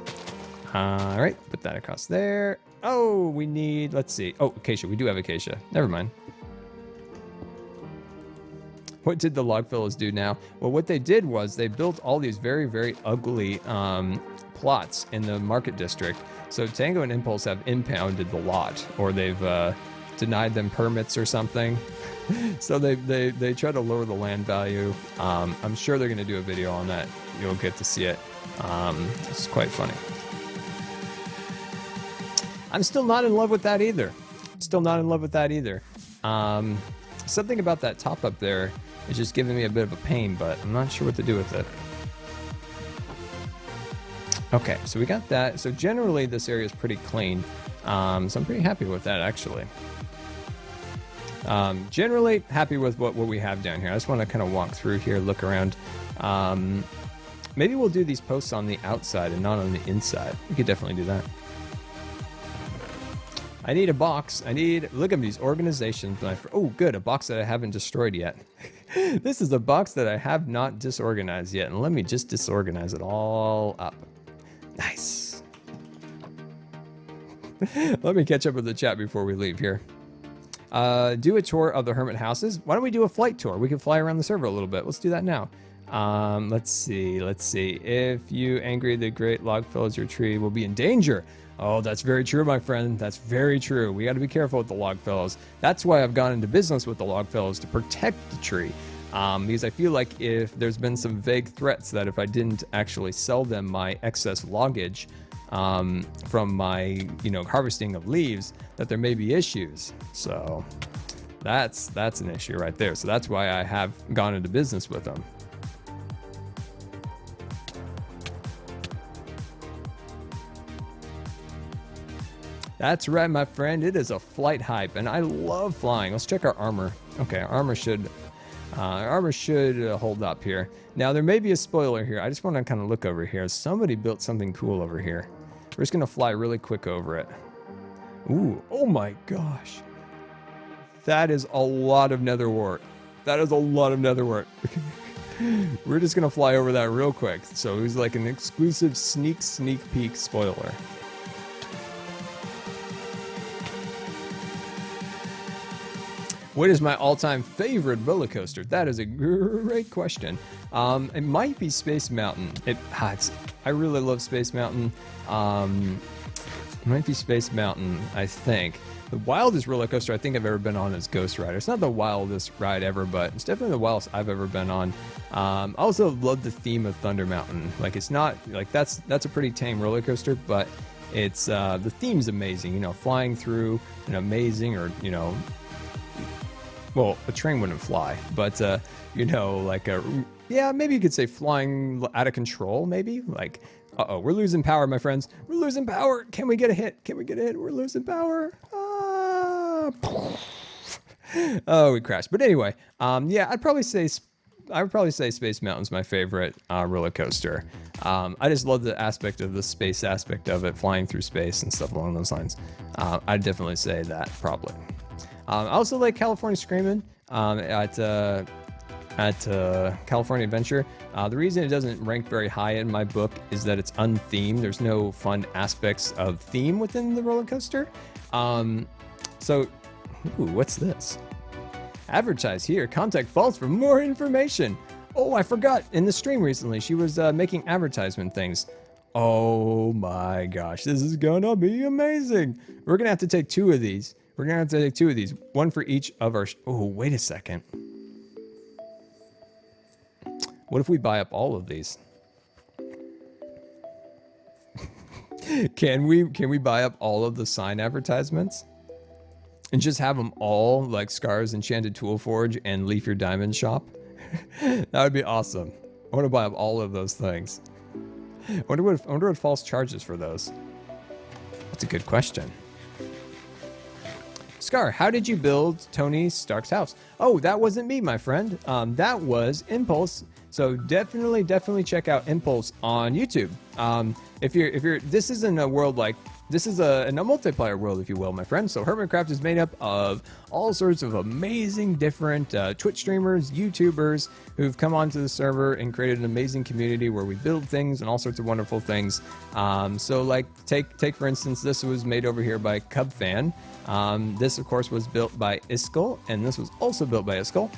All right, put that across there. Oh, we need, let's see. Oh, acacia. We do have acacia. Never mind. What did the Logfellows do now? Well, what they did was they built all these very, very ugly plots in the market district. So Tango and Impulse have impounded the lot, or they've denied them permits or something. So they try to lower the land value. I'm sure they're going to do a video on that. You'll get to see it. It's quite funny. I'm still not in love with that either. Still not in love with that either. Something about that top up there is just giving me a bit of a pain, but I'm not sure what to do with it. Okay, so we got that. So generally this area is pretty clean. So I'm pretty happy with that, actually. Generally happy with what we have down here. I just want to kind of walk through here, look around. Maybe we'll do these posts on the outside and not on the inside. We could definitely do that. I need a box. Look at these organizations. Oh, good, a box that I haven't destroyed yet. This is a box that I have not disorganized yet, and let me just disorganize it all up. Nice. Let me catch up with the chat before we leave here. Do a tour of the hermit houses. Why don't we do a flight tour? We can fly around the server a little bit. Let's do that now. Let's see. If you angry the great Logfellows, your tree will be in danger. Oh, that's very true, my friend. That's very true. We got to be careful with the Logfellows. That's why I've gone into business with the Logfellows, to protect the tree. Because I feel like if there's been some vague threats that if I didn't actually sell them my excess loggage from my, harvesting of leaves, that there may be issues. So that's an issue right there. So that's why I have gone into business with them. That's right, my friend. It is a flight hype, and I love flying. Let's check our armor. Okay, our armor should hold up here. Now, there may be a spoiler here. I just want to kind of look over here. Somebody built something cool over here. We're just going to fly really quick over it. Ooh, oh my gosh. That is a lot of nether wart. That is a lot of nether wart. We're just going to fly over that real quick. So it was like an exclusive sneak peek spoiler. What is my all-time favorite roller coaster? That is a great question. It might be Space Mountain. I really love Space Mountain. It might be Space Mountain, I think. The wildest roller coaster I think I've ever been on is Ghost Rider. It's not the wildest ride ever, but it's definitely the wildest I've ever been on. I also love the theme of Thunder Mountain. Like, it's not like that's a pretty tame roller coaster, but it's the theme's amazing. Flying through an amazing, or well, a train wouldn't fly, but maybe you could say flying out of control, maybe. Like, uh-oh, we're losing power, my friends. We're losing power. Can we get a hit? We're losing power. Oh, we crashed. But anyway, I'd probably say Space Mountain's my favorite roller coaster. I just love the aspect of the space aspect of it, flying through space and stuff along those lines. I'd definitely say that, probably. I also like California Screamin' at California Adventure. The reason it doesn't rank very high in my book is that it's unthemed. There's no fun aspects of theme within the roller coaster. What's this? Advertise here. Contact Falls for more information. Oh, I forgot. In the stream recently, she was making advertisement things. Oh my gosh, this is gonna be amazing. We're gonna have to take two of these. One for each of our... Oh, wait a second. What if we buy up all of these? Can we buy up all of the sign advertisements? And just have them all, like Scar's Enchanted Tool Forge and Leaf Your Diamond Shop? That would be awesome. I want to buy up all of those things. I wonder what False charges for those. That's a good question. Scar, how did you build Tony Stark's house? Oh, that wasn't me, my friend. That was Impulse. So definitely check out Impulse on YouTube. If you're, this isn't a world like, this is a multiplayer world, if you will, my friends. So Hermitcraft is made up of all sorts of amazing different Twitch streamers, YouTubers who've come onto the server and created an amazing community where we build things and all sorts of wonderful things. So like take for instance, this was made over here by CubFan. This of course was built by Iskall, and this was also built by Iskall.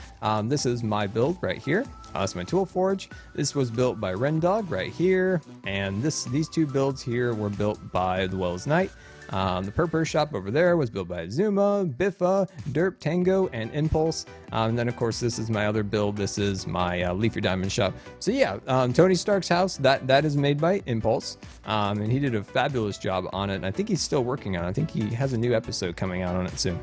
This is my build right here. That's my tool forge. This was built by Rendog right here, and these two builds here were built by the Wells Knight. The Purpur shop over there was built by Zuma, Biffa, Derp, Tango, and Impulse. And then of course this is my other build. This is my Leafy Diamond shop. So yeah, Tony Stark's house, that is made by Impulse, and he did a fabulous job on it. And I think he's still working on it. I think he has a new episode coming out on it soon.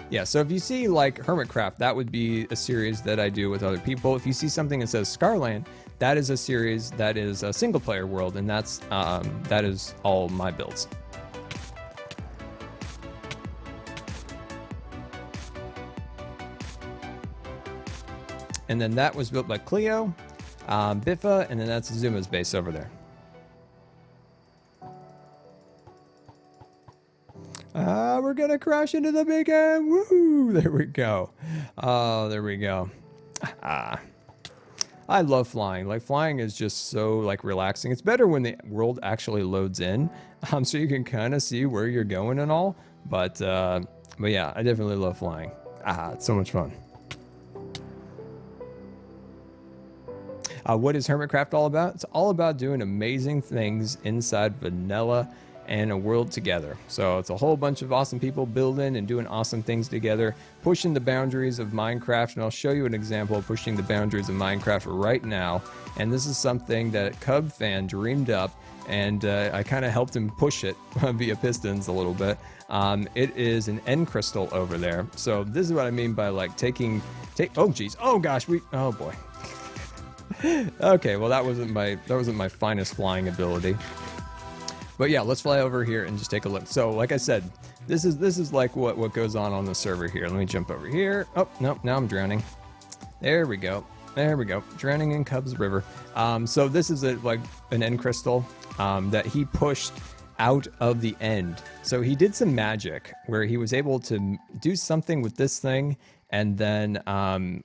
Yeah, so if you see like Hermitcraft, that would be a series that I do with other people. If you see something that says Scarland, that is a series that is a single player world, and that is all my builds. And then that was built by Cleo, Biffa, and then that's Zuma's base over there. We're gonna crash into the big end. Woohoo! There we go. Oh, there we go. I love flying. Like, flying is just so like relaxing. It's better when the world actually loads in, so you can kind of see where you're going and all. But yeah, I definitely love flying. It's so much fun. What is Hermitcraft all about? It's all about doing amazing things inside vanilla and a world together. So it's a whole bunch of awesome people building and doing awesome things together, pushing the boundaries of Minecraft. And I'll show you an example of pushing the boundaries of Minecraft right now. And this is something that CubFan dreamed up, and I kind of helped him push it via pistons a little bit. It is an end crystal over there. So this is what I mean by like oh geez, oh gosh, oh boy. Okay, well that wasn't my finest flying ability. But yeah, let's fly over here and just take a look. So like I said, this is like what goes on the server here. Let me jump over here. Oh, no, now I'm drowning. There we go. There we go. Drowning in Cubs River. So this is like an end crystal that he pushed out of the end. So he did some magic where he was able to do something with this thing, and then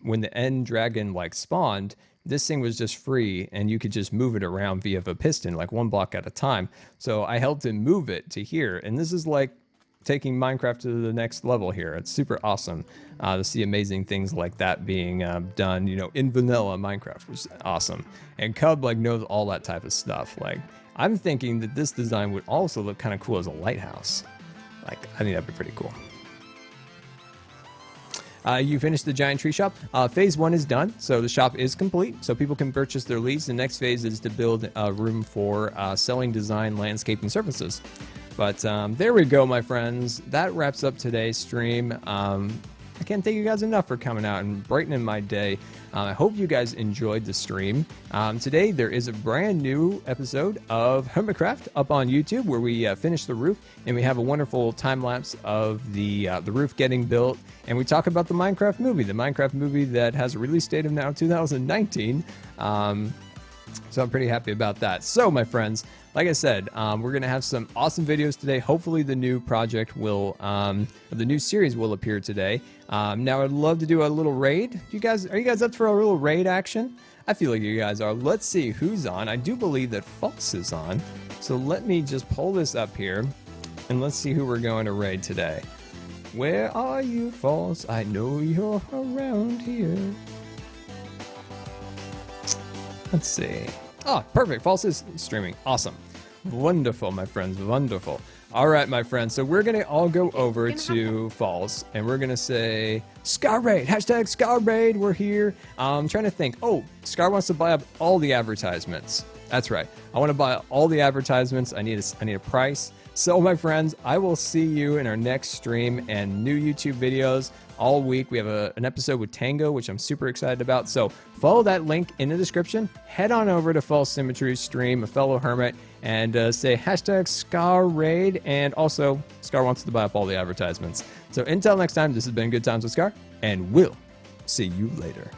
when the end dragon like spawned, this thing was just free, and you could just move it around via a piston, like one block at a time. So I helped him move it to here, and this is like taking Minecraft to the next level here. It's super awesome to see amazing things like that being done, you know, in vanilla Minecraft, which is awesome. And Cub like knows all that type of stuff. Like, I'm thinking that this design would also look kind of cool as a lighthouse. Like, I think that'd be pretty cool. You finished the giant tree shop. Phase 1 is done, so the shop is complete, so people can purchase their leads. The next phase is to build a room for selling design, landscaping services. But there we go, my friends. That wraps up today's stream. I can't thank you guys enough for coming out and brightening my day. I hope you guys enjoyed the stream. Today there is a brand new episode of Hermitcraft up on YouTube where we finish the roof, and we have a wonderful time lapse of the roof getting built, and we talk about the Minecraft movie that has a release date of now 2019. So I'm pretty happy about that. So my friends, like I said, we're going to have some awesome videos today. Hopefully the new project will, the new series will appear today. Now I'd love to do a little raid. Are you guys up for a little raid action? I feel like you guys are. Let's see who's on. I do believe that False is on. So let me just pull this up here, and let's see who we're going to raid today. Where are you, False? I know you're around here. Let's see. Oh, perfect. False is streaming. Awesome. Wonderful, my friends. Wonderful. All right, my friends. So we're going to all go over to False, and we're going to say Scar Raid. Hashtag Scar Raid. We're here. I'm trying to think. Oh, Scar wants to buy up all the advertisements. That's right. I want to buy all the advertisements. I need a price. So, my friends, I will see you in our next stream and new YouTube videos all week. We have an episode with Tango, which I'm super excited about. So, follow that link in the description. Head on over to False Symmetry's stream, A Fellow Hermit, and say hashtag Scar Raid. And also, Scar wants to buy up all the advertisements. So, until next time, this has been Good Times with Scar, and we'll see you later.